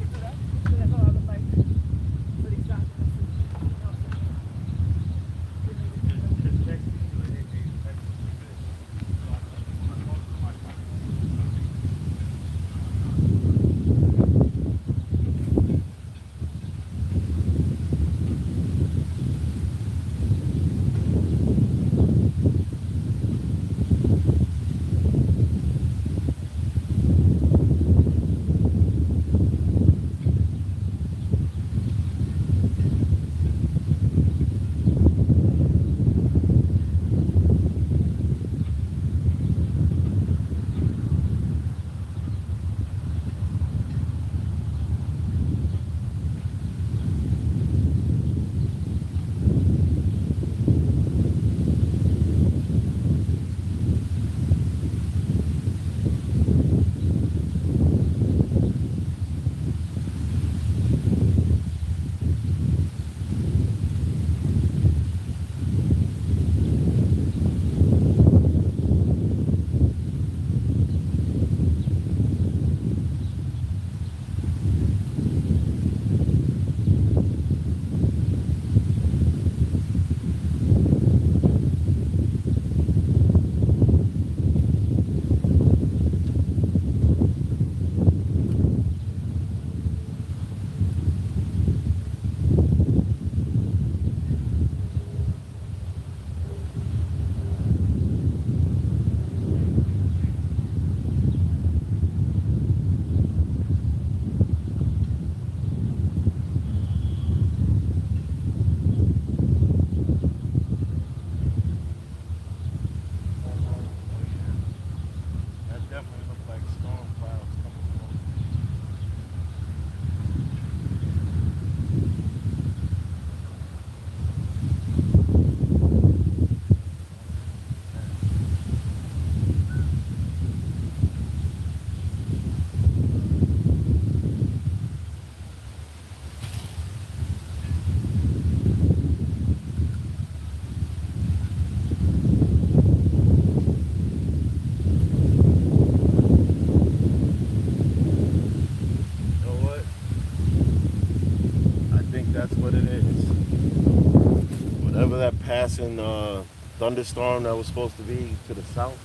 recent thunderstorm that was supposed to be to the south.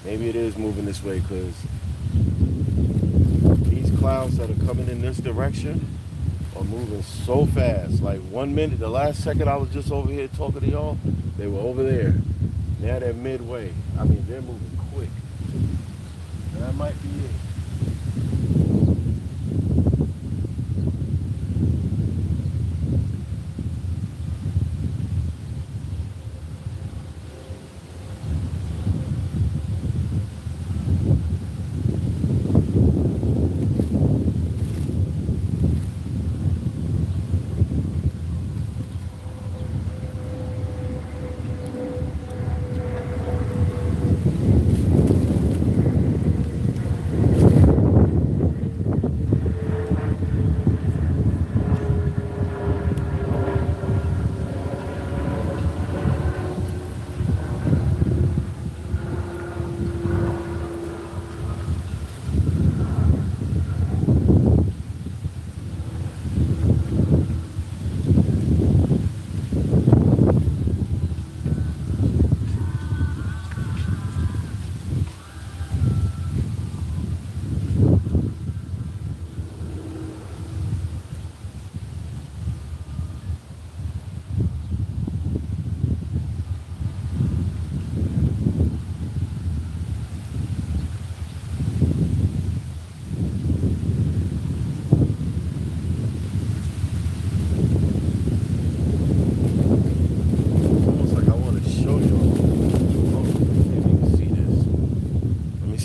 Maybe it is moving this way because these clouds that are coming in this direction are moving so fast. Like 1 minute, the last second I was just over here talking to y'all, they were over there. Now they're midway. I mean, they're moving quick. And that might be it.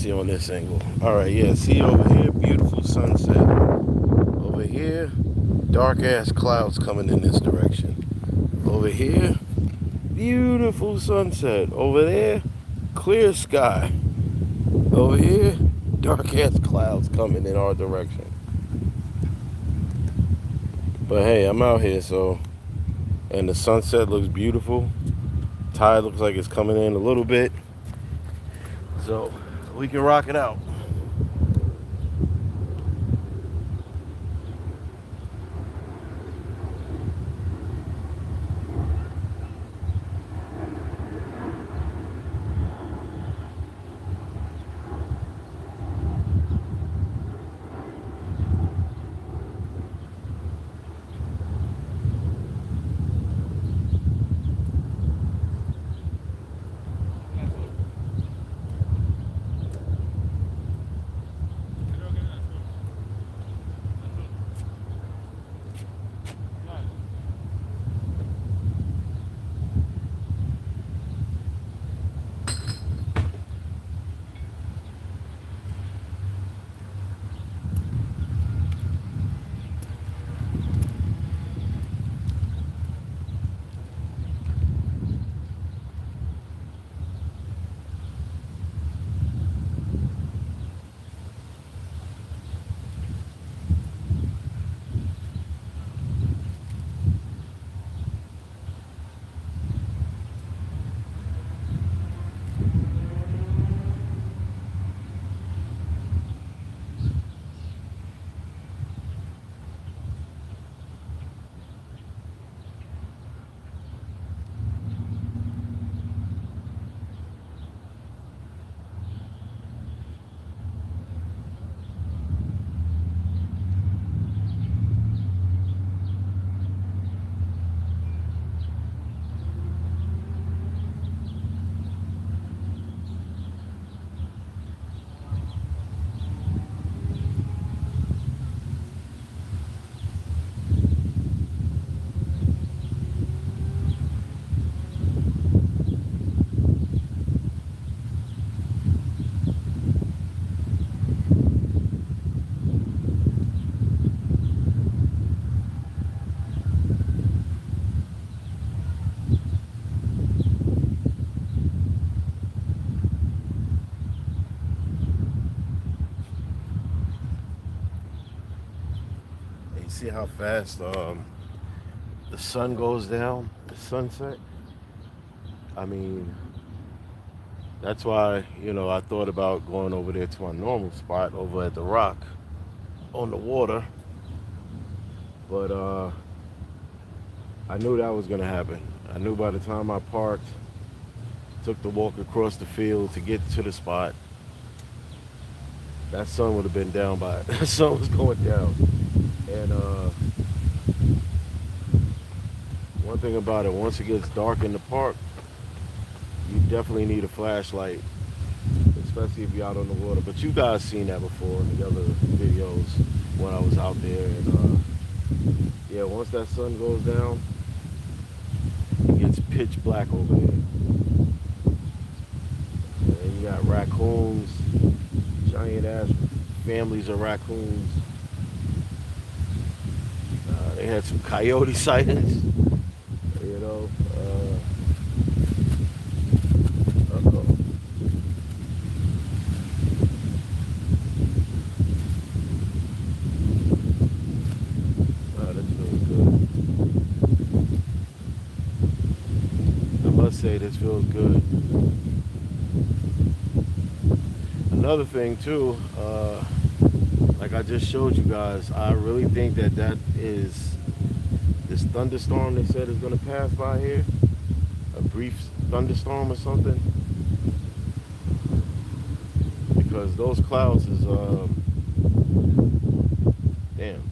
On this angle. All right, yeah, see over here, beautiful sunset. Over here, dark ass clouds coming in this direction. Over here, beautiful sunset. Over there, clear sky. Over here, dark ass clouds coming in our direction. But hey, I'm out here, so, and the sunset looks beautiful. Tide looks like it's coming in a little bit, so we can rock it out. See how fast the sun goes down, the sunset. I mean, that's why, I thought about going over there to my normal spot over at the rock on the water. But I knew that was gonna happen. I knew by the time I parked, took the walk across the field to get to the spot, that sun would have been down by it. That sun was going down. And one thing about it, once it gets dark in the park, you definitely need a flashlight, especially if you're out on the water. But you guys seen that before in the other videos when I was out there. And yeah, once that sun goes down, it gets pitch black over there. And you got raccoons, giant ass families of raccoons. They had some coyote sightings, you know. Uh-oh. That feels good. I must say, this feels good. Another thing too, like I just showed you guys, I really think that is this thunderstorm they said is gonna pass by here, a brief thunderstorm or something, because those clouds is damn,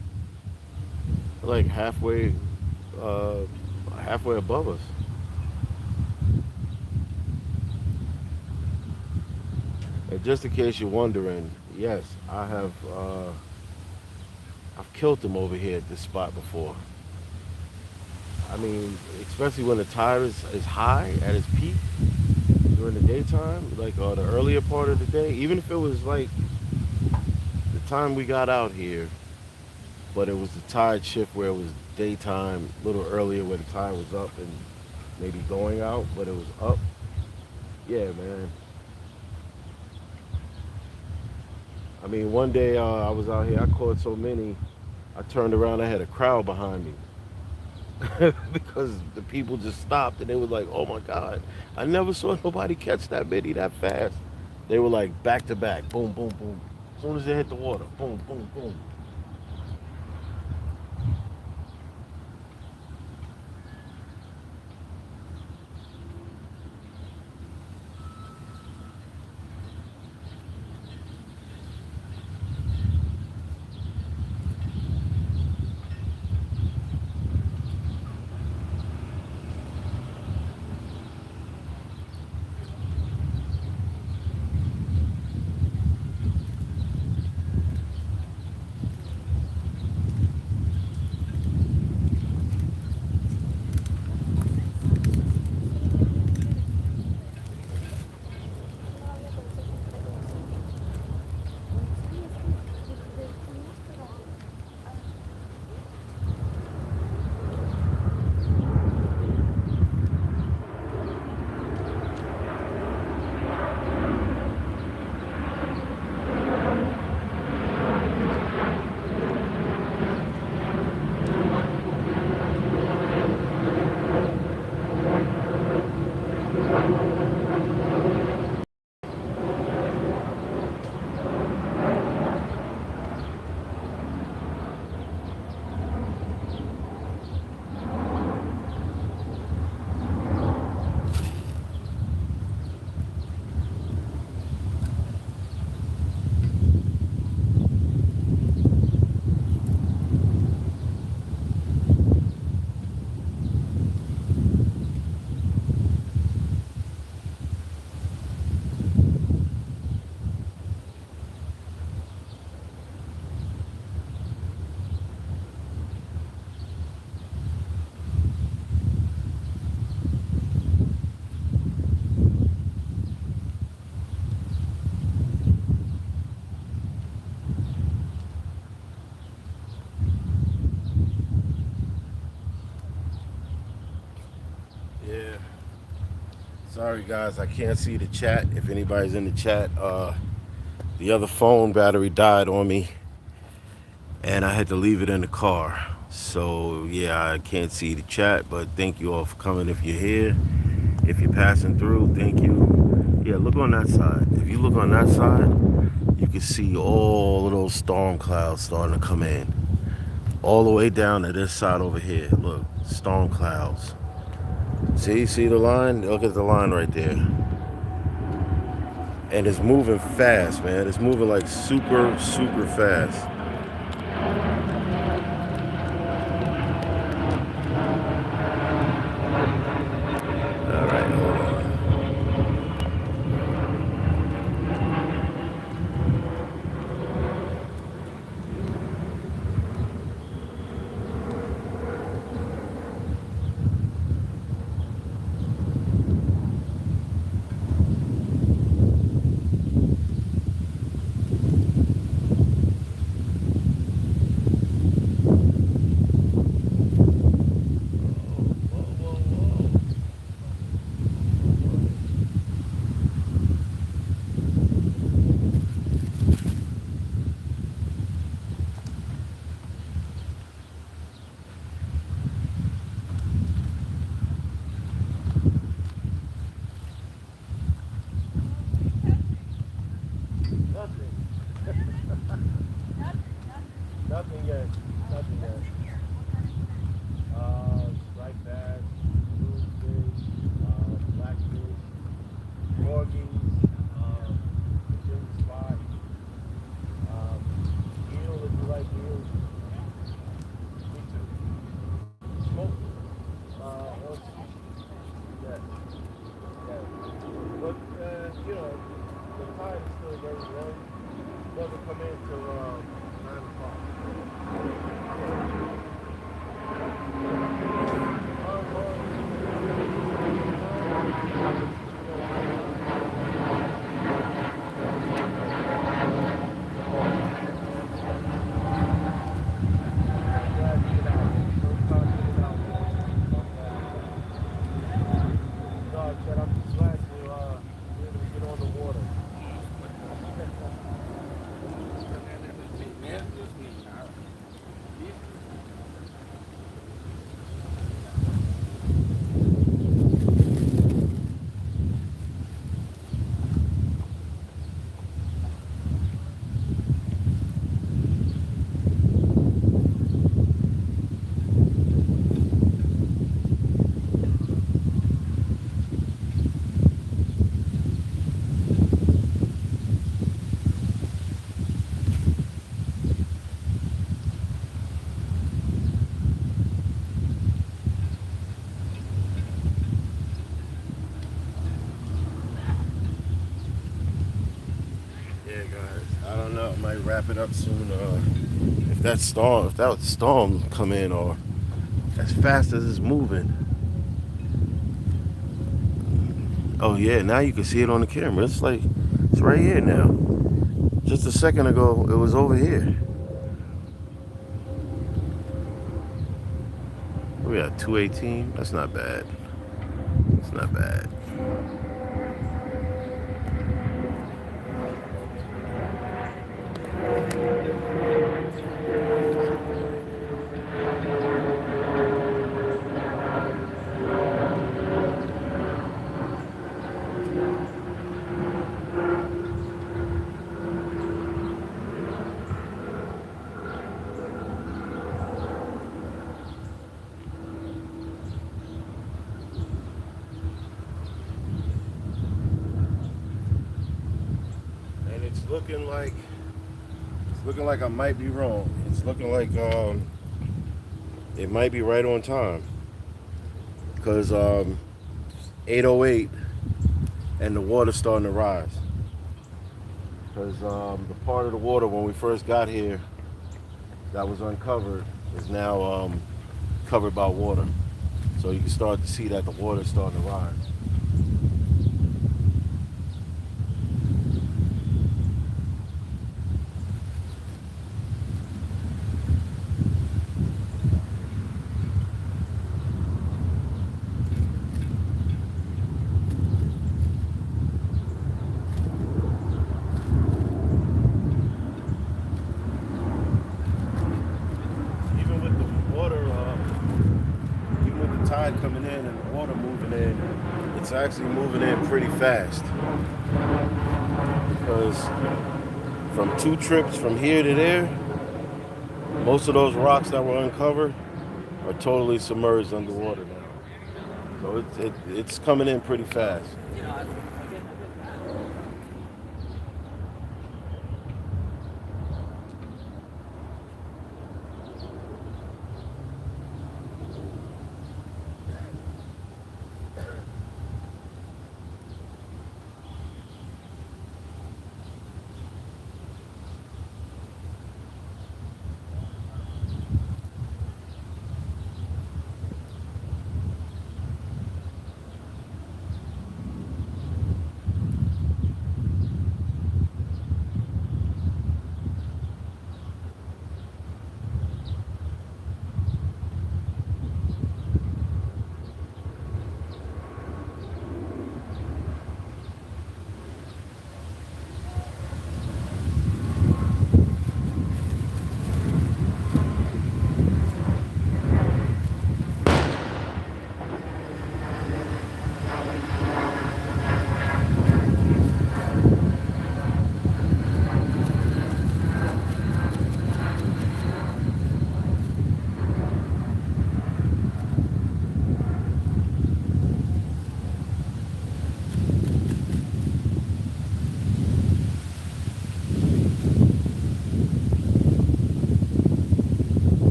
like halfway above us. And just in case you're wondering, yes, I've killed them over here at this spot before. I mean, especially when the tide is high at its peak during the daytime, like the earlier part of the day, even if it was like the time we got out here, but it was the tide shift where it was daytime a little earlier where the tide was up and maybe going out, but it was up. Yeah, man. I mean, one day I was out here, I caught so many, I turned around, I had a crowd behind me. Because the people just stopped and they were like, oh my God, I never saw nobody catch that many that fast. They were like back to back, boom, boom, boom. As soon as they hit the water, boom, boom, boom. Yeah. Sorry guys, I can't see the chat. If anybody's in the chat, the other phone battery died on me and I had to leave it in the car. So yeah, I can't see the chat, but thank you all for coming. If you're here, if you're passing through, thank you. Yeah, look on that side. If you look on that side, you can see all of those storm clouds starting to come in. All the way down to this side over here. Look, storm clouds. See the line? Look at the line right there. And it's moving fast, man. It's moving like super fast. All right, hold on. Nothing yet. Nothing yet. Right back, bluefish, blackfish, porgies, Virginia spot, eel if you like eels. Me too. Smoke, all species. Yes. Yes. But, you know, the tide is still very low. It doesn't come in till 9 o'clock. I don't know. It might wrap it up soon. If that storm come in, or as fast as it's moving. Oh yeah, now you can see it on the camera. It's like it's right here now. Just a second ago, it was over here. We got 218. That's not bad. It's not bad. It's looking like I might be wrong. It's looking like it might be right on time, because 8:08 and the water's starting to rise, because the part of the water when we first got here that was uncovered is now covered by water, so you can start to see that the water's starting to rise. Coming in and the water moving in, it's actually moving in pretty fast, because from 2 trips from here to there, most of those rocks that were uncovered are totally submerged underwater now. So it's coming in pretty fast. Yeah,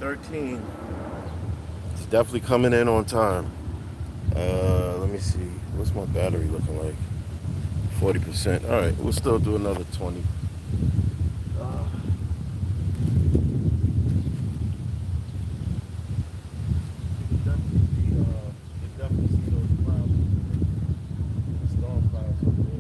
8:13. It's definitely coming in on time. Let me see. What's my battery looking like? 40%. All right, we'll still do another 20. Uh, you can definitely see those clouds, the storm clouds up there.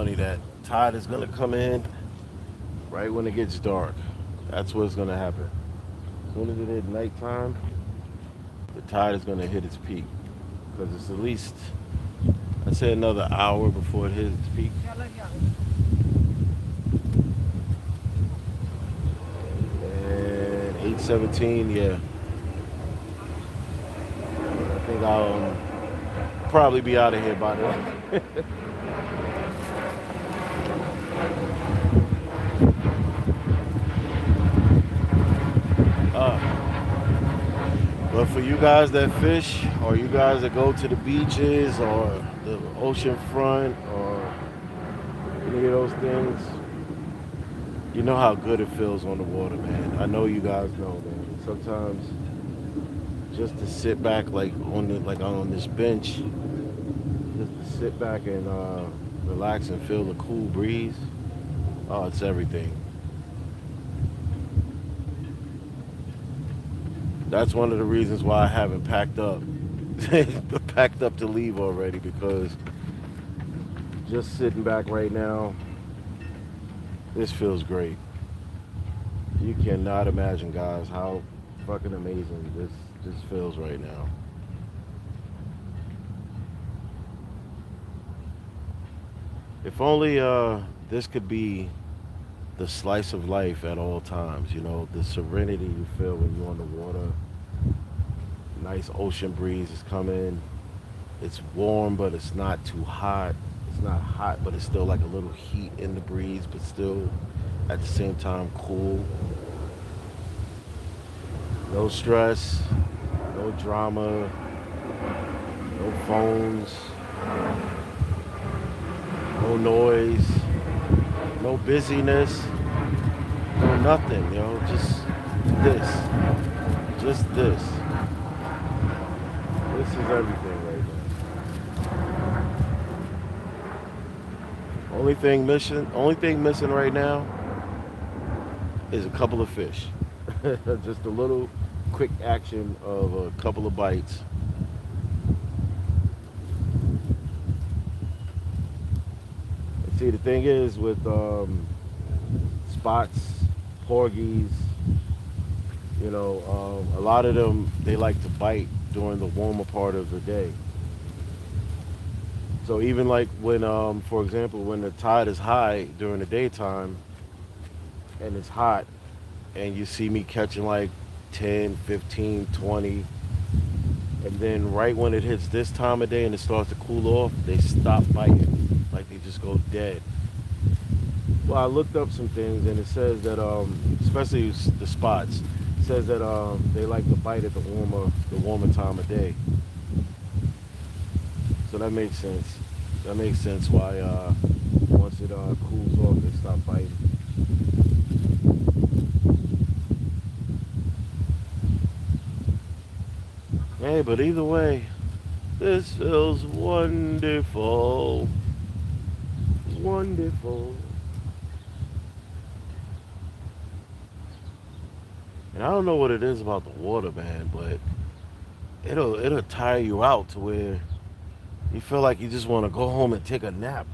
funny that tide is gonna come in right when it gets dark. That's what's gonna happen. As soon as it hit nighttime, the tide is gonna hit its peak because it's at least, I'd say, another hour before it hits its peak. And 8:17, yeah. I think I'll probably be out of here by then. But for you guys that fish, or you guys that go to the beaches or the ocean front or any of those things, you know how good it feels on the water, man. I know you guys know, man. Sometimes just to sit back on this bench, just to sit back and relax and feel the cool breeze. Oh, it's everything. That's one of the reasons why I haven't packed up. Packed up to leave already, because just sitting back right now, this feels great. You cannot imagine, guys, how fucking amazing this feels right now. If only this could be the slice of life at all times, you know, the serenity you feel when you're on the water. Nice ocean breeze is coming. It's warm, but it's not too hot. It's not hot, but it's still like a little heat in the breeze, but still at the same time cool. No stress, no drama, no phones, no noise, no busyness, no nothing, you know, just this. Just this. This is everything right now. Only thing missing right now is a couple of fish. Just a little quick action of a couple of bites. And see, the thing is with spots, porgies, you know, a lot of them, they like to bite during the warmer part of the day. So even like when, for example, when the tide is high during the daytime and it's hot, and you see me catching like 10, 15, 20, and then right when it hits this time of day and it starts to cool off, they stop biting. Like they just go dead. Well, I looked up some things and it says that, especially the spots, it says that they like to bite at the warmer time of day. So that makes sense. That makes sense why once it cools off, they stop biting. Hey, but either way, this feels wonderful. Wonderful. And I don't know what it is about the water, man, but it'll tire you out to where you feel like you just want to go home and take a nap.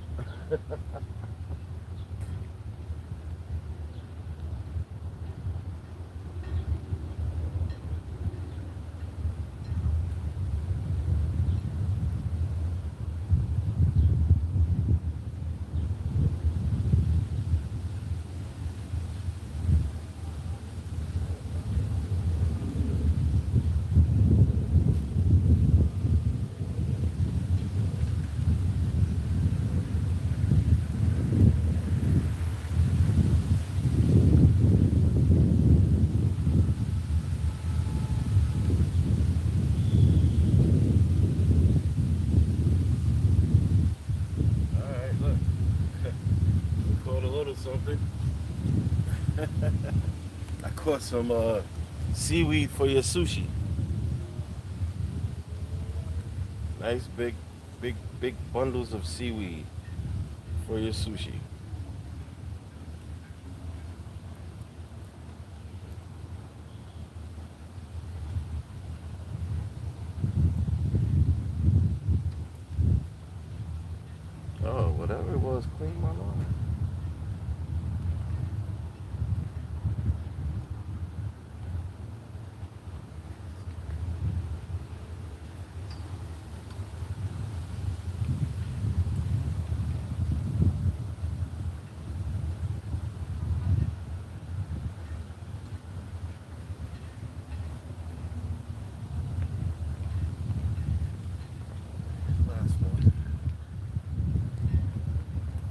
Something. I caught some seaweed for your sushi. Nice big bundles of seaweed for your sushi. Oh, whatever it was, clean my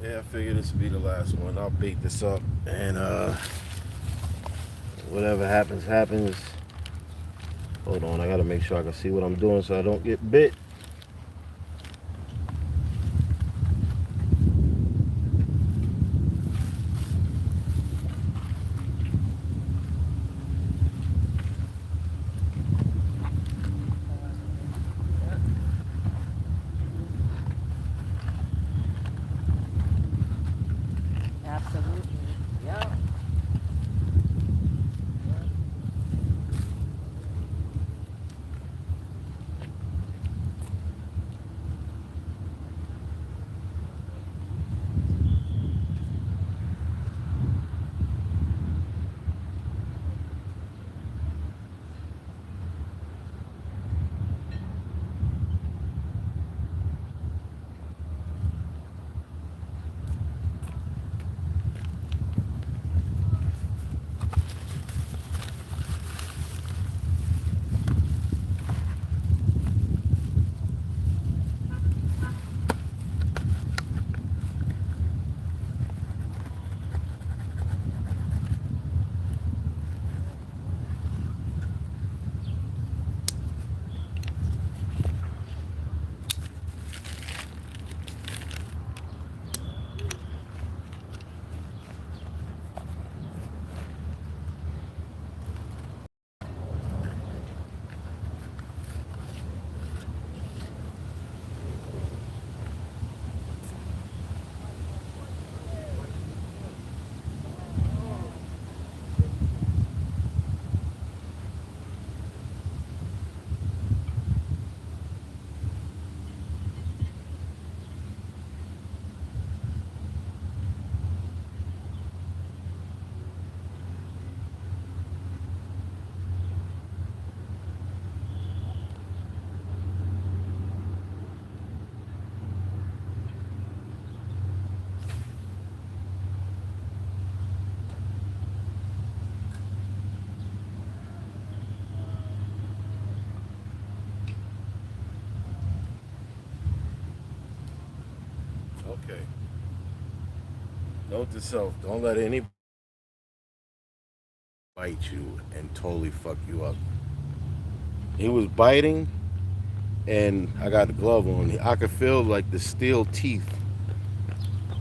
Yeah, I figured this would be the last one. I'll bait this up and whatever happens, happens. Hold on, I gotta make sure I can see what I'm doing so I don't get bit. Absolutely. Yeah. Okay. Note to self, don't let anybody bite you and totally fuck you up. He was biting and I got the glove on. I could feel like the steel teeth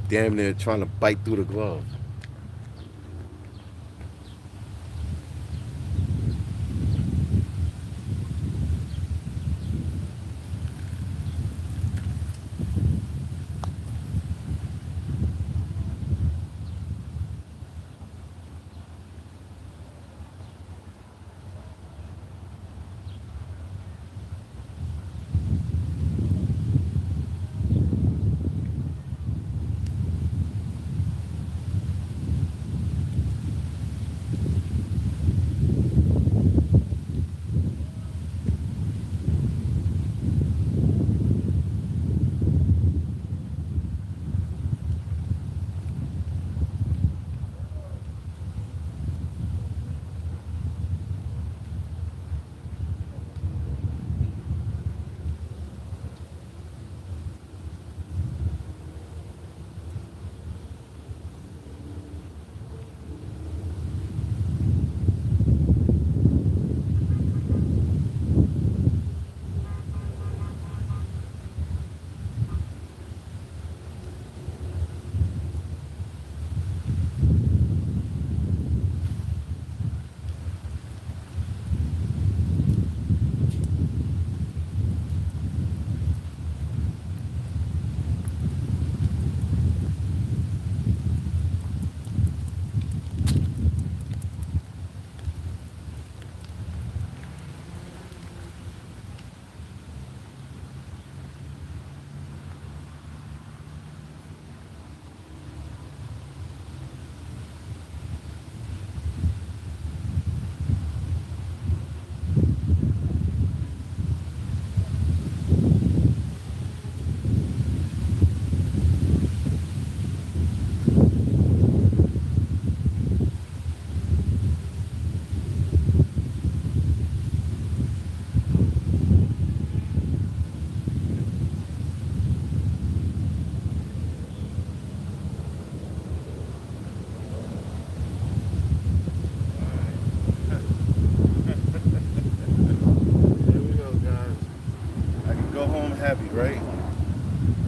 damn near trying to bite through the glove.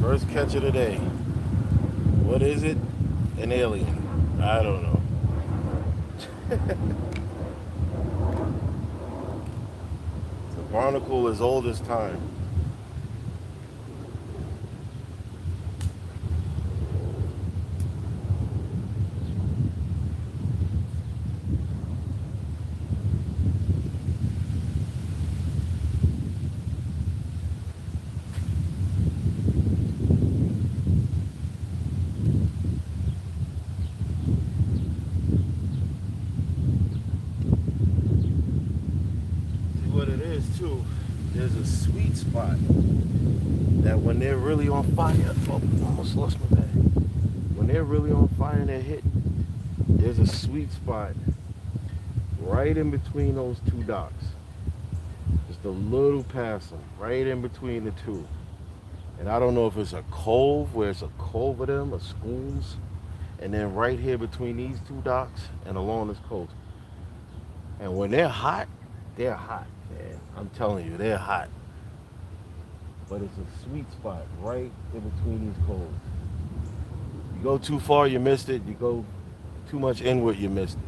First catch of the day. What is it? An alien. I don't know. The barnacle is old as time. Too, there's a sweet spot that when they're really on fire, oh, almost lost my bag. When they're really on fire and they're hitting, there's a sweet spot right in between those two docks. Just a little past them, right in between the two. And I don't know if it's a cove, where it's a cove of them, or schools, and then right here between these two docks and along this coast. And when they're hot, man. I'm telling you, they're hot. But it's a sweet spot right in between these coves. You go too far, you missed it. You go too much inward, you missed it.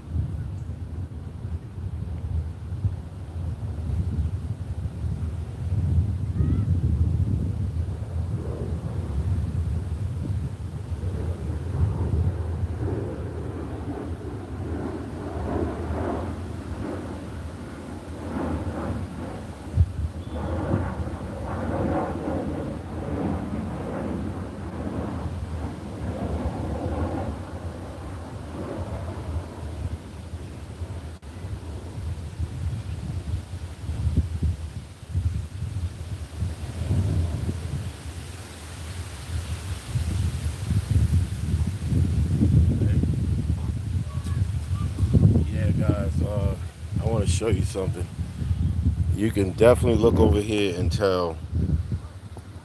I want to show you something. You can definitely look over here and tell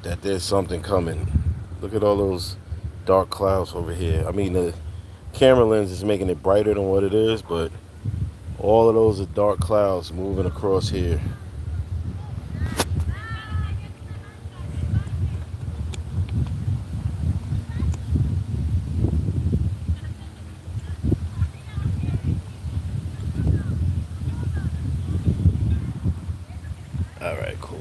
that there's something coming. Look at all those dark clouds over here. I mean, the camera lens is making it brighter than what it is, but all of those are dark clouds moving across here. All right, cool.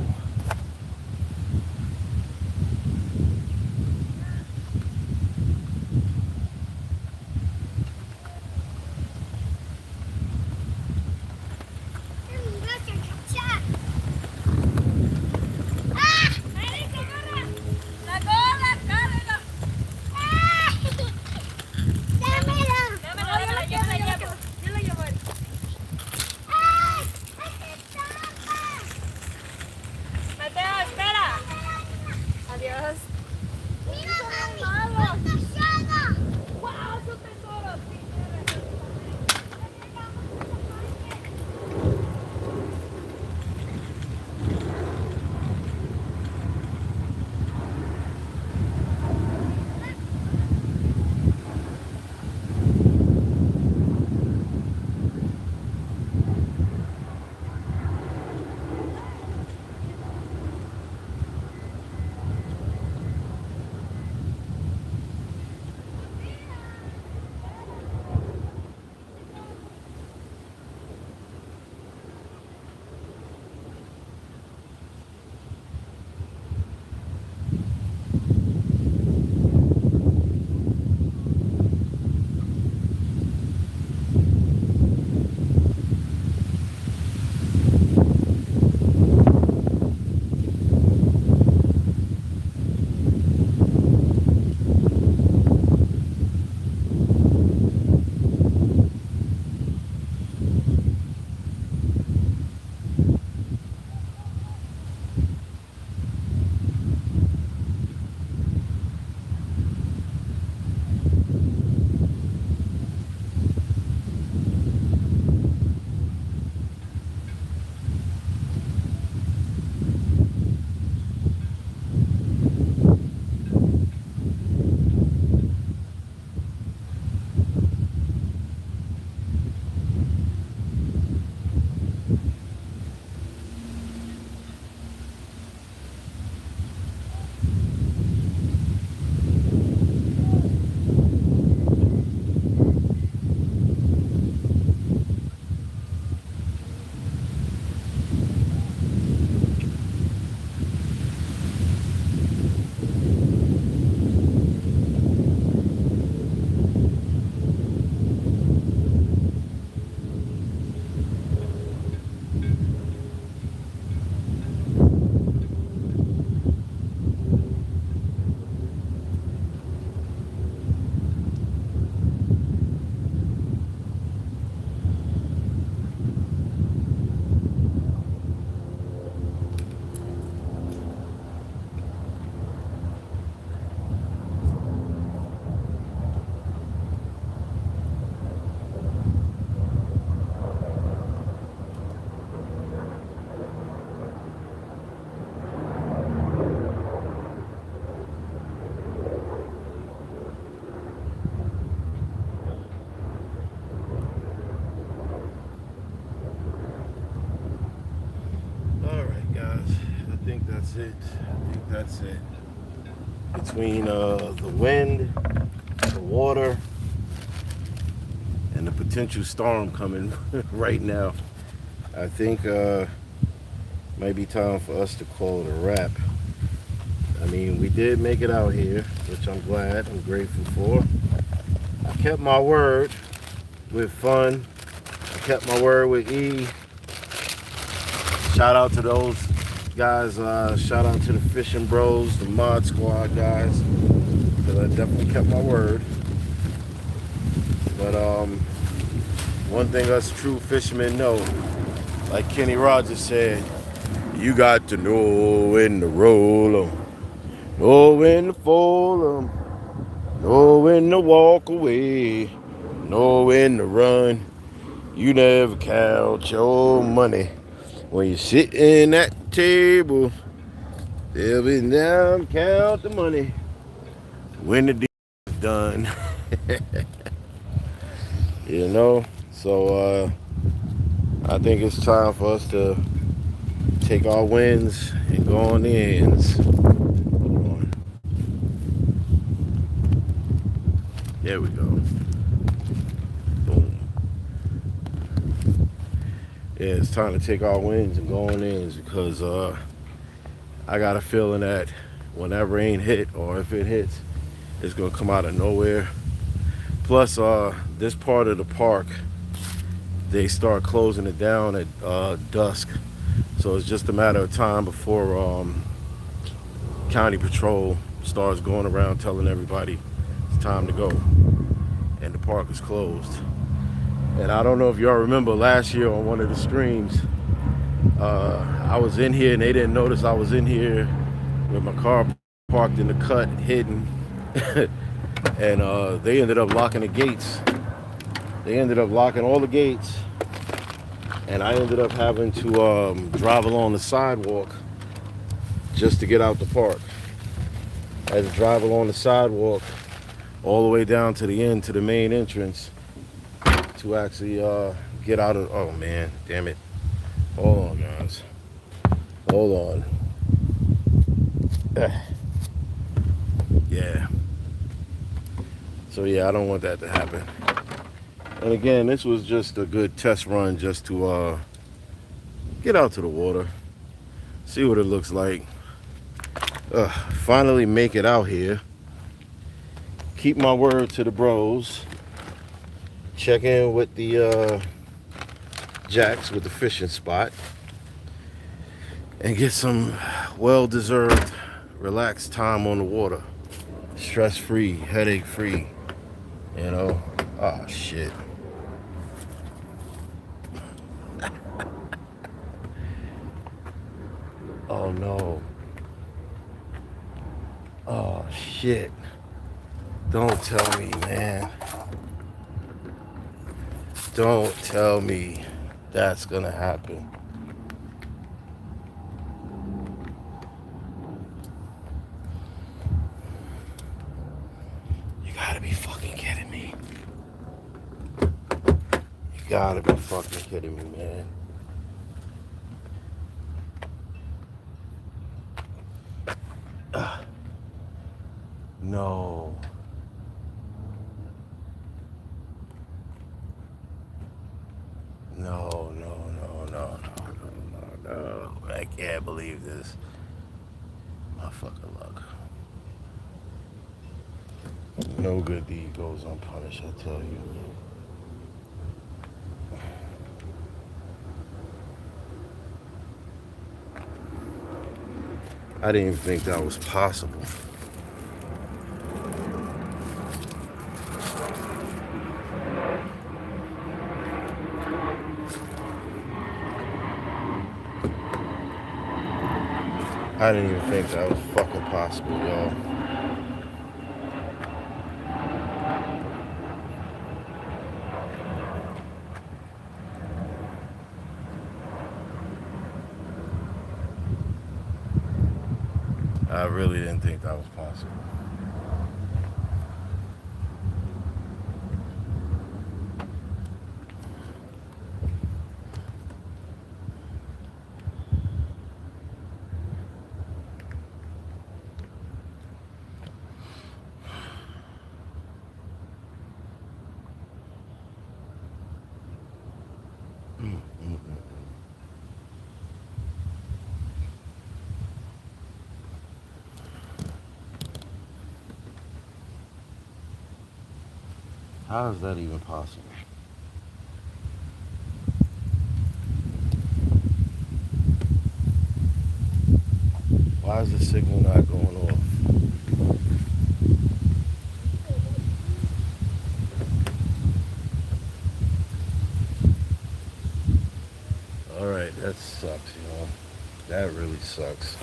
that's it. I think that's it. Between the wind, the water, and the potential storm coming right now, I think might be time for us to call it a wrap. I mean, we did make it out here, which I'm glad, I'm grateful for. I kept my word with fun. I kept my word with E. Shout out to those guys. Shout out to the fishing bros, the mod squad guys, because I definitely kept my word. But one thing us true fishermen know, like Kenny Rogers said, you got to know when to roll 'em, know when to fold 'em, know when to walk away, know when to run. You never count your money when you're sitting at the table. They'll be down, count the money when the deal is done. You know, so I think it's time for us to take our wins and go on the ends. There we go. Boom. Yeah, it's time to take our wins and go on ends, because I got a feeling that when that rain hit, or if it hits, it's gonna come out of nowhere. Plus, this part of the park, they start closing it down at dusk, so it's just a matter of time before county patrol starts going around telling everybody it's time to go, and the park is closed. And I don't know if y'all remember last year on one of the streams, I was in here and they didn't notice I was in here with my car parked in the cut, hidden. And they ended up locking the gates. They ended up locking all the gates, and I ended up having to drive along the sidewalk just to get out the park. I had to drive along the sidewalk all the way down to the end, to the main entrance, to actually get out of. Oh man, damn it! Hold on, guys. Hold on. Yeah. So yeah, I don't want that to happen. And again, this was just a good test run, just to get out to the water, see what it looks like. Finally make it out here. Keep my word to the bros. Check in with the jacks with the fishing spot, and get some well-deserved, relaxed time on the water. Stress-free, headache-free. You know? Oh shit. Oh no. Oh shit. Don't tell me, man. Don't tell me that's gonna happen. You gotta be fucking kidding me. You gotta be fucking kidding me, man. No. No, no, no, no, no, no, no. I can't believe this. My fucking luck. No good deed goes unpunished, I tell you. I didn't even think that was possible. I didn't even think that was fucking possible, y'all. I really didn't think that was possible. How is that even possible? Why is the signal not going off? Alright, that sucks, you know. That really sucks.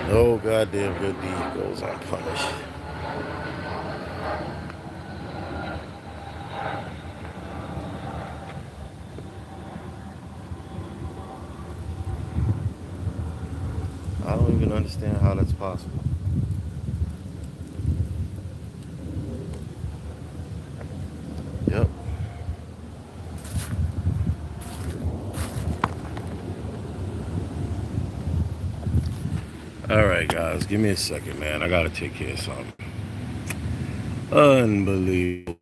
No goddamn good deed goes unpunished. I don't even understand how that's possible. Yep. Alright, guys, give me a second, man. I gotta take care of something. Unbelievable.